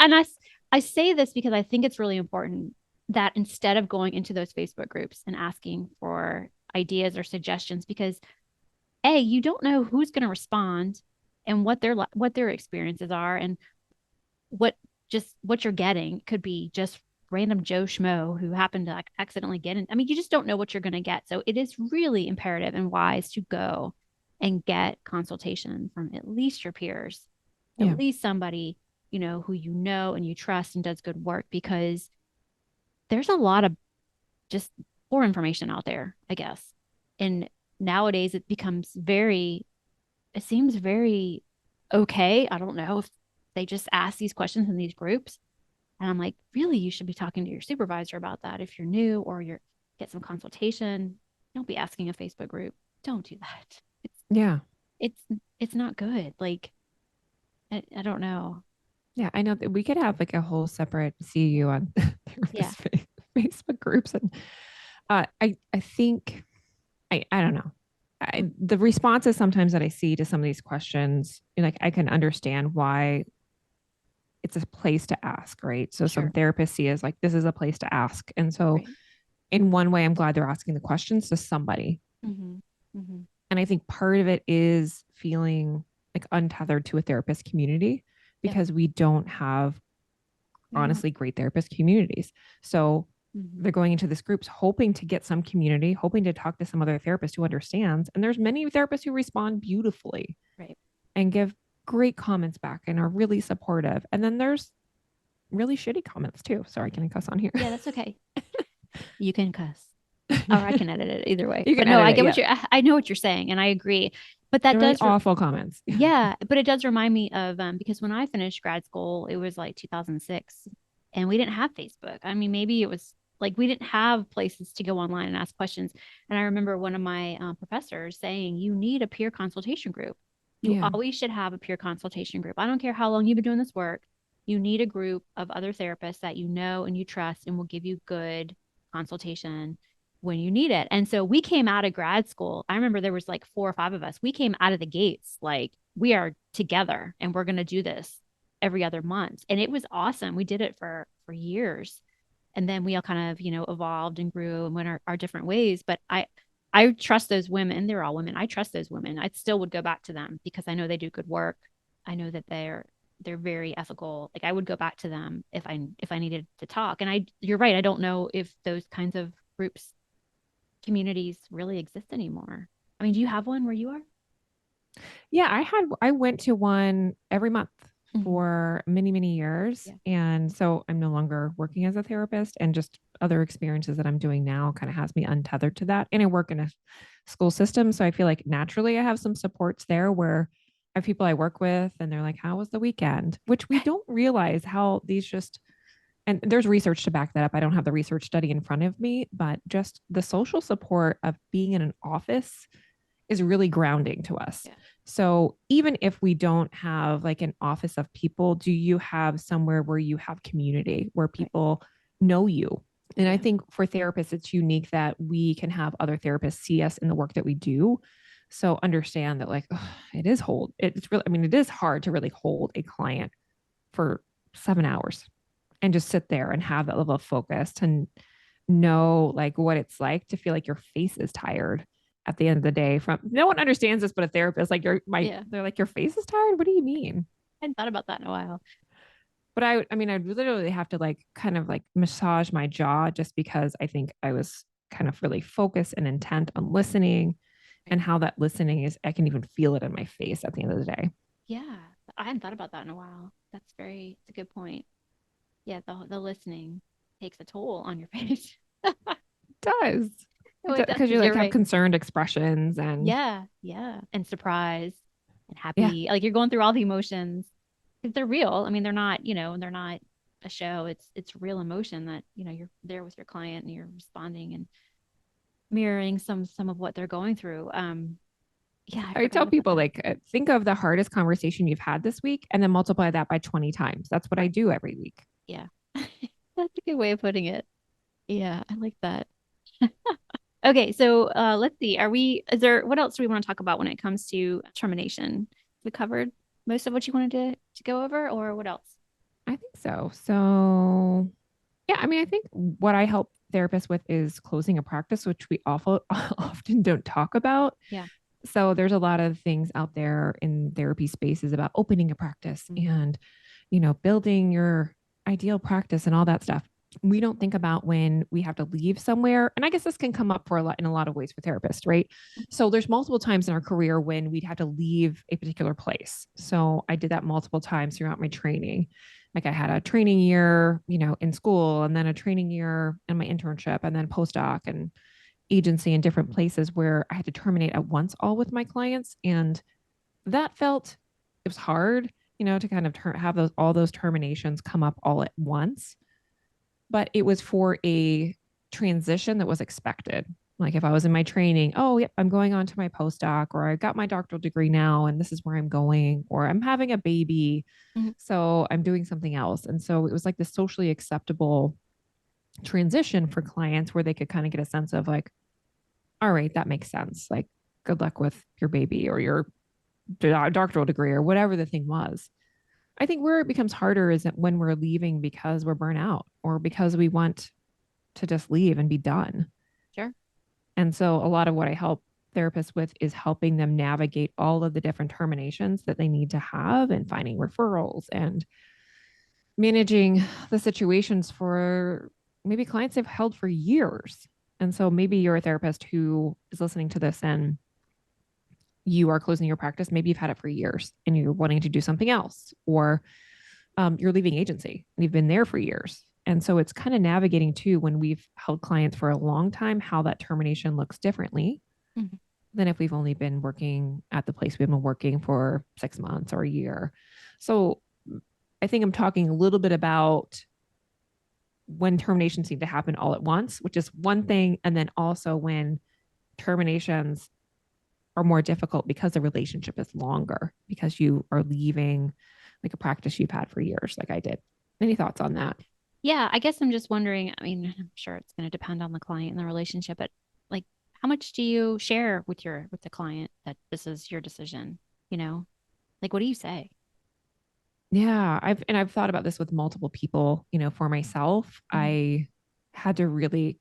Speaker 1: I say this because I think it's really important that instead of going into those Facebook groups and asking for ideas or suggestions, because you don't know who's going to respond and what their experiences are, and what you're getting could be just random Joe Schmo who happened to like accidentally get in. I mean, you just don't know what you're going to get. So it is really imperative and wise to go and get consultation from at least your peers, at
Speaker 2: Yeah.
Speaker 1: least somebody, who and you trust and does good work, because there's a lot of just poor information out there, I guess. And nowadays it seems very okay. I don't know if they just ask these questions in these groups. And I'm like, really, you should be talking to your supervisor about that if you're new or you're get some consultation. Don't be asking a Facebook group. Don't do that.
Speaker 2: Yeah.
Speaker 1: It's it's not good. Like I don't know.
Speaker 2: Yeah. I know that we could have like a whole separate CU on
Speaker 1: Yeah.
Speaker 2: therapist Facebook groups. And I think, I don't know. The responses sometimes that I see to some of these questions, like I can understand why it's a place to ask, right? So some
Speaker 1: Sure.
Speaker 2: therapists see as like, this is a place to ask. And so
Speaker 1: Right.
Speaker 2: in one way, I'm glad they're asking the questions to somebody.
Speaker 1: Mm-hmm. Mm-hmm.
Speaker 2: And I think part of it is feeling like untethered to a therapist community
Speaker 1: Yep.
Speaker 2: because we don't have
Speaker 1: We don't.
Speaker 2: honestly great therapist communities. So
Speaker 1: Mm-hmm.
Speaker 2: they're going into this groups hoping to get some community, hoping to talk to some other therapist who understands. And there's many therapists who respond beautifully
Speaker 1: Right.
Speaker 2: and give great comments back and are really supportive. And then there's really shitty comments too. Sorry, can I cuss on here?
Speaker 1: Yeah, that's okay. You can cuss. Or I can edit it either way.
Speaker 2: You
Speaker 1: But
Speaker 2: can
Speaker 1: no,
Speaker 2: edit
Speaker 1: I
Speaker 2: it.
Speaker 1: get
Speaker 2: Yeah.
Speaker 1: what I know what you're saying and I agree. But that
Speaker 2: They're really
Speaker 1: does
Speaker 2: awful comments.
Speaker 1: yeah, but it does remind me of because when I finished grad school, it was like 2006 and we didn't have Facebook. I mean, maybe it was like we didn't have places to go online and ask questions. And I remember one of my professors saying, you need a peer consultation group. You
Speaker 2: Yeah.
Speaker 1: always should have a peer consultation group. I don't care how long you've been doing this work. You need a group of other therapists that you know and you trust and will give you good consultation when you need it. And so we came out of grad school. I remember there was like 4 or 5 of us. We came out of the gates like we are together and we're going to do this every other month. And it was awesome. We did it for years. And then we all kind of, evolved and grew and went our different ways. But I trust those women. They're all women. I trust those women. I still would go back to them because I know they do good work. I know that they're very ethical. Like I would go back to them if I needed to talk. And you're right. I don't know if those kinds of groups communities really exist anymore. I mean, do you have one where you are?
Speaker 2: Yeah, I went to one every month
Speaker 1: Mm-hmm.
Speaker 2: for many, many years.
Speaker 1: Yeah.
Speaker 2: And so I'm no longer working as a therapist, and just other experiences that I'm doing now kind of has me untethered to that. And I work in a school system. So I feel like naturally I have some supports there where I have people I work with and they're like, how was the weekend? Which we don't realize how these just, and there's research to back that up. I don't have the research study in front of me, but just the social support of being in an office is really grounding to us.
Speaker 1: Yeah.
Speaker 2: So even if we don't have like an office of people, do you have somewhere where you have community where people know you? And I think for therapists, it's unique that we can have other therapists see us in the work that we do. So understand that like, it's really, I mean, it is hard to really hold a client for 7 hours and just sit there and have that level of focus and know like what it's like to feel like your face is tired at the end of the day. From no one understands this but a therapist, like they're like, your face is tired, what do you mean?
Speaker 1: I hadn't thought about that in a while.
Speaker 2: But I mean, I'd literally have to like kind of like massage my jaw just because I think I was kind of really focused and intent on listening, and how that listening is, I can even feel it in my face at the end of the day.
Speaker 1: Yeah. I hadn't thought about that in a while. It's a good point. Yeah, the listening takes a toll on your face.
Speaker 2: It does.
Speaker 1: Oh, it does,
Speaker 2: Because you like
Speaker 1: you're
Speaker 2: have
Speaker 1: right.
Speaker 2: concerned expressions and
Speaker 1: Yeah, yeah. And surprise and
Speaker 2: yeah.
Speaker 1: happy. Like you're going through all the emotions because they're real. I mean, they're not a show. It's real emotion that, you're there with your client and you're responding and mirroring some of what they're going through. Yeah, I
Speaker 2: I
Speaker 1: forgot
Speaker 2: tell
Speaker 1: about
Speaker 2: people
Speaker 1: that.
Speaker 2: like, think of the hardest conversation you've had this week and then multiply that by 20 times. That's what I
Speaker 1: Right.
Speaker 2: do every week.
Speaker 1: Yeah. That's a good way of putting it. Yeah, I like that. Okay, so let's see. What else do we want to talk about when it comes to termination? We covered most of what you wanted to go over, or what else?
Speaker 2: I think so. So, yeah, I mean, I think what I help therapists with is closing a practice, which we awful often don't talk about.
Speaker 1: Yeah.
Speaker 2: So there's a lot of things out there in therapy spaces about opening a practice and, building your ideal practice and all that stuff. We don't think about when we have to leave somewhere. And I guess this can come up in a lot of ways for therapists, right? So there's multiple times in our career when we'd have to leave a particular place. So I did that multiple times throughout my training. Like I had a training year, in school, and then a training year in my internship, and then postdoc. And agency in different places where I had to terminate at once all with my clients. And that felt, it was hard, to kind of have all those terminations come up all at once. But it was for a transition that was expected. Like if I was in my training, oh, yep, I'm going on to my postdoc, or I got my doctoral degree now, and this is where I'm going, or I'm having a baby.
Speaker 1: Mm-hmm.
Speaker 2: So I'm doing something else. And so it was like the socially acceptable transition for clients where they could kind of get a sense of like, all right, that makes sense. Like, good luck with your baby or your doctoral degree or whatever the thing was. I think where it becomes harder is that when we're leaving because we're burnt out or because we want to just leave and be done.
Speaker 1: Sure.
Speaker 2: And so a lot of what I help therapists with is helping them navigate all of the different terminations that they need to have and finding referrals and managing the situations for maybe clients they've held for years. And so maybe you're a therapist who is listening to this and you are closing your practice. Maybe you've had it for years and you're wanting to do something else, or you're leaving agency and you've been there for years. And so it's kind of navigating too, when we've held clients for a long time, how that termination looks differently than if we've only been working at the place we've been working for 6 months or a year. So I think I'm talking a little bit about when terminations seem to happen all at once, which is one thing. And then also when terminations are more difficult because the relationship is longer, because you are leaving like a practice you've had for years, like I did. Any thoughts on that?
Speaker 1: Yeah, I guess I'm just wondering, I mean, I'm sure it's going to depend on the client and the relationship, but like how much do you share with the client that this is your decision, Like what do you say?
Speaker 2: Yeah, I've thought about this with multiple people, for myself. I had to really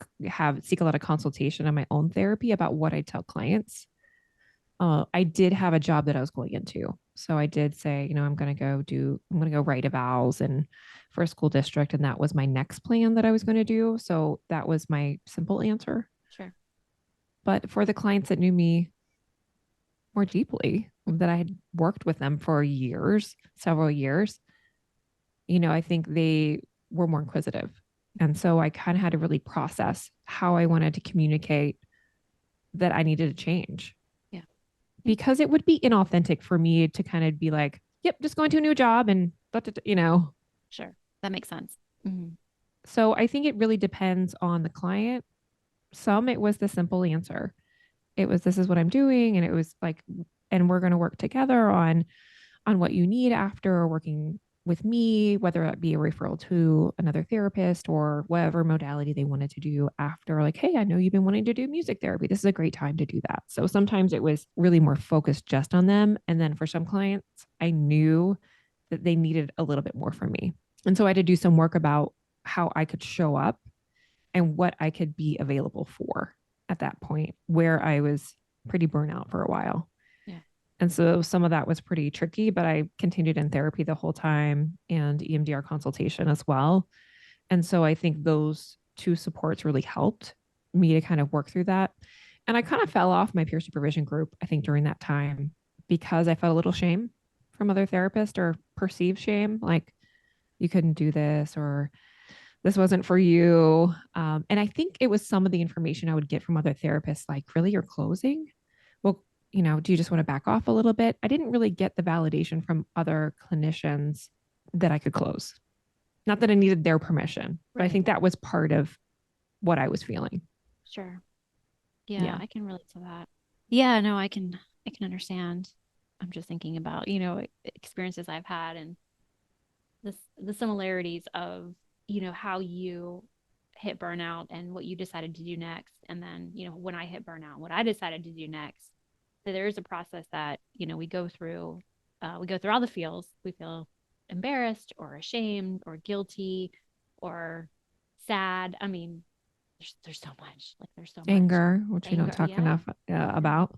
Speaker 2: seek a lot of consultation on my own therapy about what I tell clients. I did have a job that I was going into. So I did say, I'm going to go write evals and for a school district. And that was my next plan that I was going to do. So that was my simple answer.
Speaker 1: Sure.
Speaker 2: But for the clients that knew me more deeply, that I had worked with them for years, several years, I think they were more inquisitive. And so I kind of had to really process how I wanted to communicate that I needed to change. Because it would be inauthentic for me to kind of be like, yep, just going to a new job and,
Speaker 1: Sure. That makes sense.
Speaker 2: So I think it really depends on the client. Some, it was the simple answer. It was, this is what I'm doing. And it was like, and we're going to work together on what you need after working with me, whether that be a referral to another therapist or whatever modality they wanted to do after, like, hey, I know you've been wanting to do music therapy. This is a great time to do that. So sometimes it was really more focused just on them. And then for some clients, I knew that they needed a little bit more from me. And so I had to do some work about how I could show up and what I could be available for at that point where I was pretty burnout for a while. And so some of that was pretty tricky, but I continued in therapy the whole time and EMDR consultation as well. And so I think those two supports really helped me to kind of work through that. And I kind of fell off my peer supervision group, I think, during that time because I felt a little shame from other therapists or perceived shame, like you couldn't do this or this wasn't for you. And I think it was some of the information I would get from other therapists, like, really, you're closing? Well, do you just want to back off a little bit? I didn't really get the validation from other clinicians that I could close. Not that I needed their permission, but I think that was part of what I was feeling.
Speaker 1: Sure. Yeah, I can relate to that. Yeah, no, I can understand. I'm just thinking about, experiences I've had and the similarities of, how you hit burnout and what you decided to do next. And then, when I hit burnout, what I decided to do next. So there is a process that, we go through. We go through all the feels. We feel embarrassed or ashamed or guilty or sad. I mean, there's so much. Like there's so
Speaker 2: anger,
Speaker 1: much.
Speaker 2: which we don't talk enough about.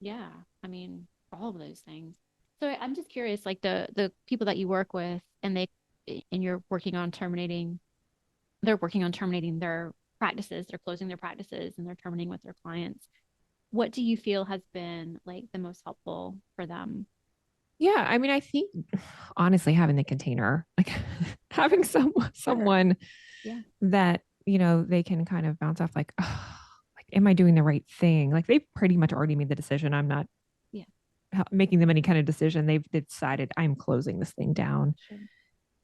Speaker 1: Yeah, I mean, all of those things. So I'm just curious, like the people that you work with, and you're working on terminating. They're working on terminating their practices. They're closing their practices and they're terminating with their clients. What do you feel has been like the most helpful for them?
Speaker 2: Yeah, I mean, I think honestly having the container, like having someone that, they can kind of bounce off like, oh, like am I doing the right thing? Like they've pretty much already made the decision. I'm not making them any kind of decision. They've decided I'm closing this thing down.
Speaker 1: Sure.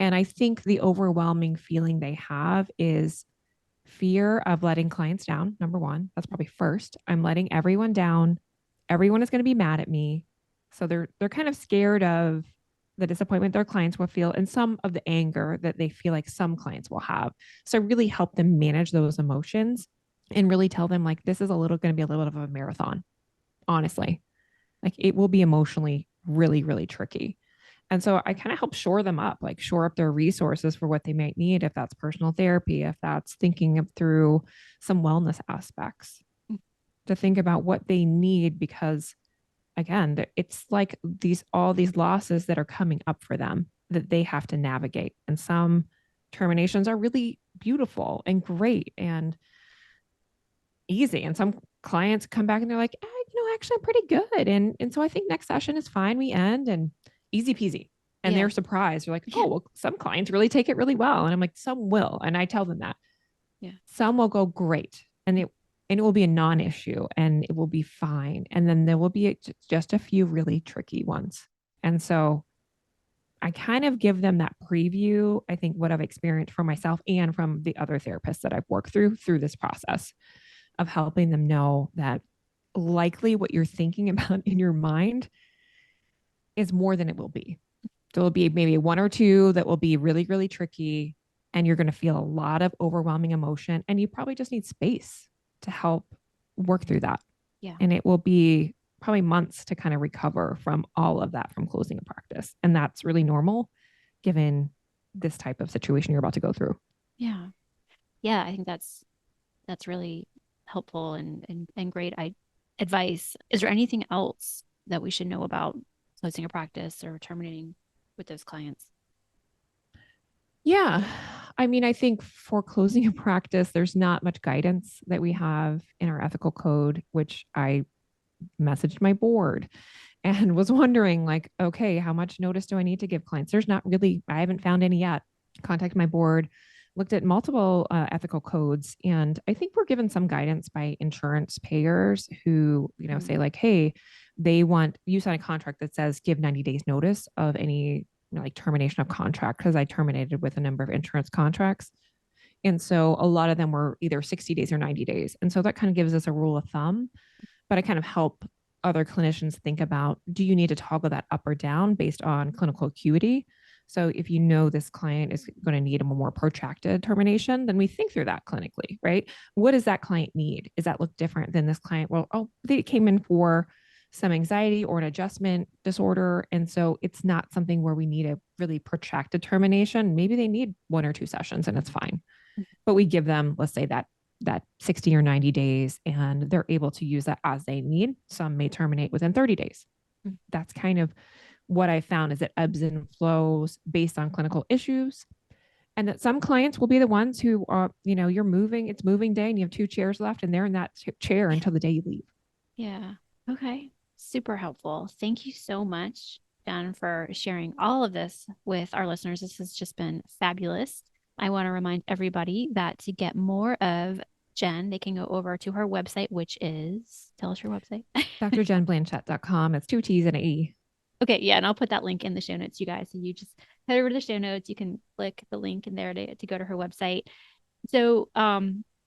Speaker 2: And I think the overwhelming feeling they have is fear of letting clients down. Number one, that's probably first. I'm letting everyone down. Everyone is going to be mad at me. So they're kind of scared of the disappointment their clients will feel and some of the anger that they feel like some clients will have. So really help them manage those emotions and really tell them like this is going to be a little bit of a marathon, honestly. Like it will be emotionally really, really tricky. And so I kind of help shore them up, like shore up their resources for what they might need, if that's personal therapy, if that's thinking through some wellness aspects, to think about what they need, because again, it's like all these losses that are coming up for them that they have to navigate. And some terminations are really beautiful and great and easy. And some clients come back and they're like, actually I'm pretty good. And so I think next session is fine. We end and easy peasy. And they're surprised. They're like, oh, well, some clients really take it really well. And I'm like, some will. And I tell them that.
Speaker 1: Yeah.
Speaker 2: Some will go great. And it will be a non-issue and it will be fine. And then there will be just a few really tricky ones. And so I kind of give them that preview, I think, what I've experienced from myself and from the other therapists that I've worked through this process of helping them know that likely what you're thinking about in your mind is more than it will be. There will be maybe one or two that will be really, really tricky, and you're going to feel a lot of overwhelming emotion, and you probably just need space to help work through that.
Speaker 1: Yeah.
Speaker 2: And it will be probably months to kind of recover from all of that from closing a practice. And that's really normal given this type of situation you're about to go through.
Speaker 1: Yeah. Yeah. I think that's really helpful and great advice. Is there anything else that we should know about closing a practice or terminating with those clients?
Speaker 2: Yeah. I mean, I think for closing a practice, there's not much guidance that we have in our ethical code, which I messaged my board and was wondering like, okay, how much notice do I need to give clients? There's not really, I haven't found any yet. Contacted my board, looked at multiple ethical codes. And I think we're given some guidance by insurance payers who, say like, hey, they want you sign a contract that says give 90 days notice of any like termination of contract, because I terminated with a number of insurance contracts. And so a lot of them were either 60 days or 90 days. And so that kind of gives us a rule of thumb, but I kind of help other clinicians think about, do you need to toggle that up or down based on clinical acuity? So if you know this client is going to need a more protracted termination, then we think through that clinically, right? What does that client need? Does that look different than this client? Well, they came in for some anxiety or an adjustment disorder. And so it's not something where we need a really protracted termination. Maybe they need 1 or 2 sessions and it's fine. But we give them, let's say that 60 or 90 days, and they're able to use that as they need. Some may terminate within 30 days. That's kind of what I found, is it ebbs and flows based on clinical issues. And that some clients will be the ones who are, you're moving, it's moving day and you have 2 chairs left and they're in that chair until the day you leave.
Speaker 1: Yeah. Okay. Super helpful. Thank you so much, Jen, for sharing all of this with our listeners. This has just been fabulous. I want to remind everybody that to get more of Jen, they can go over to her website, which is, tell us your website.
Speaker 2: drjenblanchette.com. It's 2 T's and an E.
Speaker 1: Okay. Yeah. And I'll put that link in the show notes, you guys. So you just head over to the show notes. You can click the link in there to go to her website. So,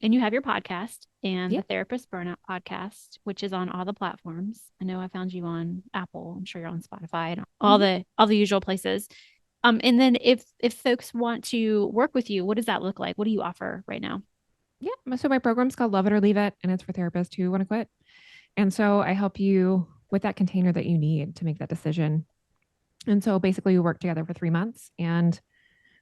Speaker 1: and you have your podcast and the Therapist Burnout Podcast, which is on all the platforms. I know I found you on Apple. I'm sure you're on Spotify and all the usual places. And then if folks want to work with you, what does that look like? What do you offer right now?
Speaker 2: Yeah. So my program's called Love It or Leave It, and it's for therapists who want to quit. And so I help you with that container that you need to make that decision. And so basically we work together for 3 months and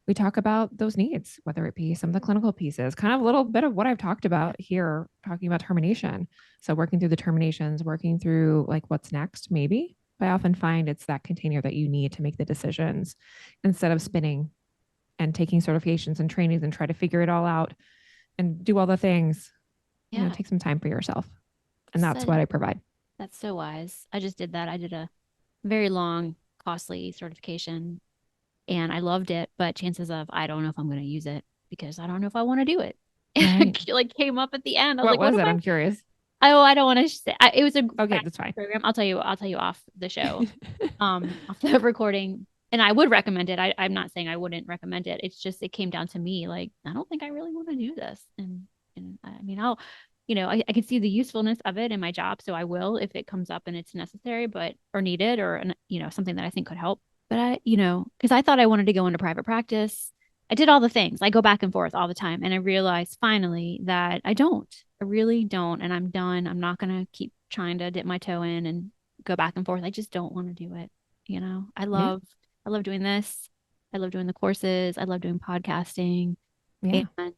Speaker 2: we talk about those needs, whether it be some of the clinical pieces, kind of a little bit of what I've talked about here, talking about termination. So working through the terminations, working through like what's next, maybe. I often find it's that container that you need to make the decisions instead of spinning and taking certifications and trainings and try to figure it all out and do all the things.
Speaker 1: Yeah.
Speaker 2: Take some time for yourself. And that's what I provide.
Speaker 1: That's so wise. I just did that. I did a very long, costly certification and I loved it, but chances of I don't know if I'm going to use it because I don't know if I want to do it.
Speaker 2: Right.
Speaker 1: It like came up at the end.
Speaker 2: What was it? I'm curious.
Speaker 1: Oh, I don't want to say it was a
Speaker 2: Okay, that's fine.
Speaker 1: program. I'll tell you off the show, off the recording. And I would recommend it. I'm not saying I wouldn't recommend it. It's just, it came down to me. Like, I don't think I really want to do this. And I mean, I'll, I can see the usefulness of it in my job. So I will, if it comes up and it's necessary, or needed, or, something that I think could help. But because I thought I wanted to go into private practice. I did all the things. I go back and forth all the time. And I realized finally that I don't. I really don't. And I'm done. I'm not going to keep trying to dip my toe in and go back and forth. I just don't want to do it. I love doing this. I love doing the courses. I love doing podcasting.
Speaker 2: Yeah.
Speaker 1: And,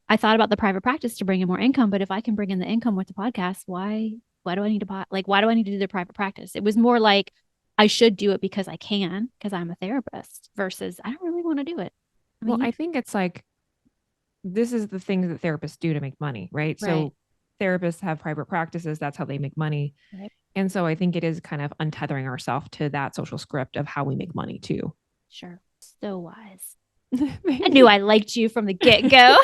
Speaker 1: I thought about the private practice to bring in more income, but if I can bring in the income with the podcast, why do I need to why do I need to do the private practice? It was more like I should do it because I can, because I'm a therapist, versus I don't really want to do it.
Speaker 2: I think it's like, this is the things that therapists do to make money, right? So therapists have private practices. That's how they make money.
Speaker 1: Right.
Speaker 2: And so I think it is kind of untethering ourselves to that social script of how we make money too.
Speaker 1: Sure. So wise. I knew I liked you from the get-go.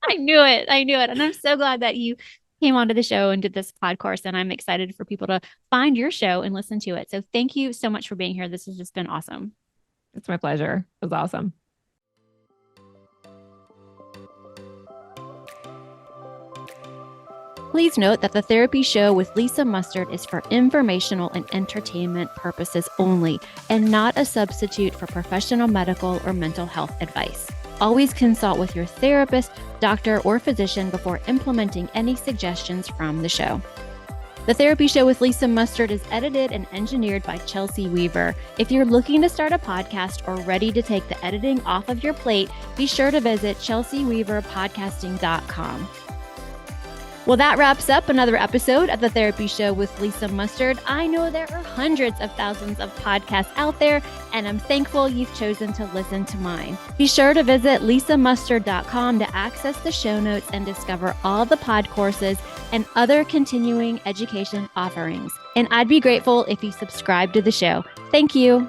Speaker 1: I knew it. And I'm so glad that you came onto the show and did this pod course. And I'm excited for people to find your show and listen to it. So thank you so much for being here. This has just been awesome.
Speaker 2: It's my pleasure. It was awesome.
Speaker 1: Please note that the Therapy Show with Lisa Mustard is for informational and entertainment purposes only, and not a substitute for professional medical or mental health advice. Always consult with your therapist, doctor, or physician before implementing any suggestions from the show. The Therapy Show with Lisa Mustard is edited and engineered by Chelsea Weaver. If you're looking to start a podcast or ready to take the editing off of your plate, be sure to visit chelseaweaverpodcasting.com. Well, that wraps up another episode of the Therapy Show with Lisa Mustard. I know there are hundreds of thousands of podcasts out there, and I'm thankful you've chosen to listen to mine. Be sure to visit lisamustard.com to access the show notes and discover all the pod courses and other continuing education offerings. And I'd be grateful if you subscribe to the show. Thank you.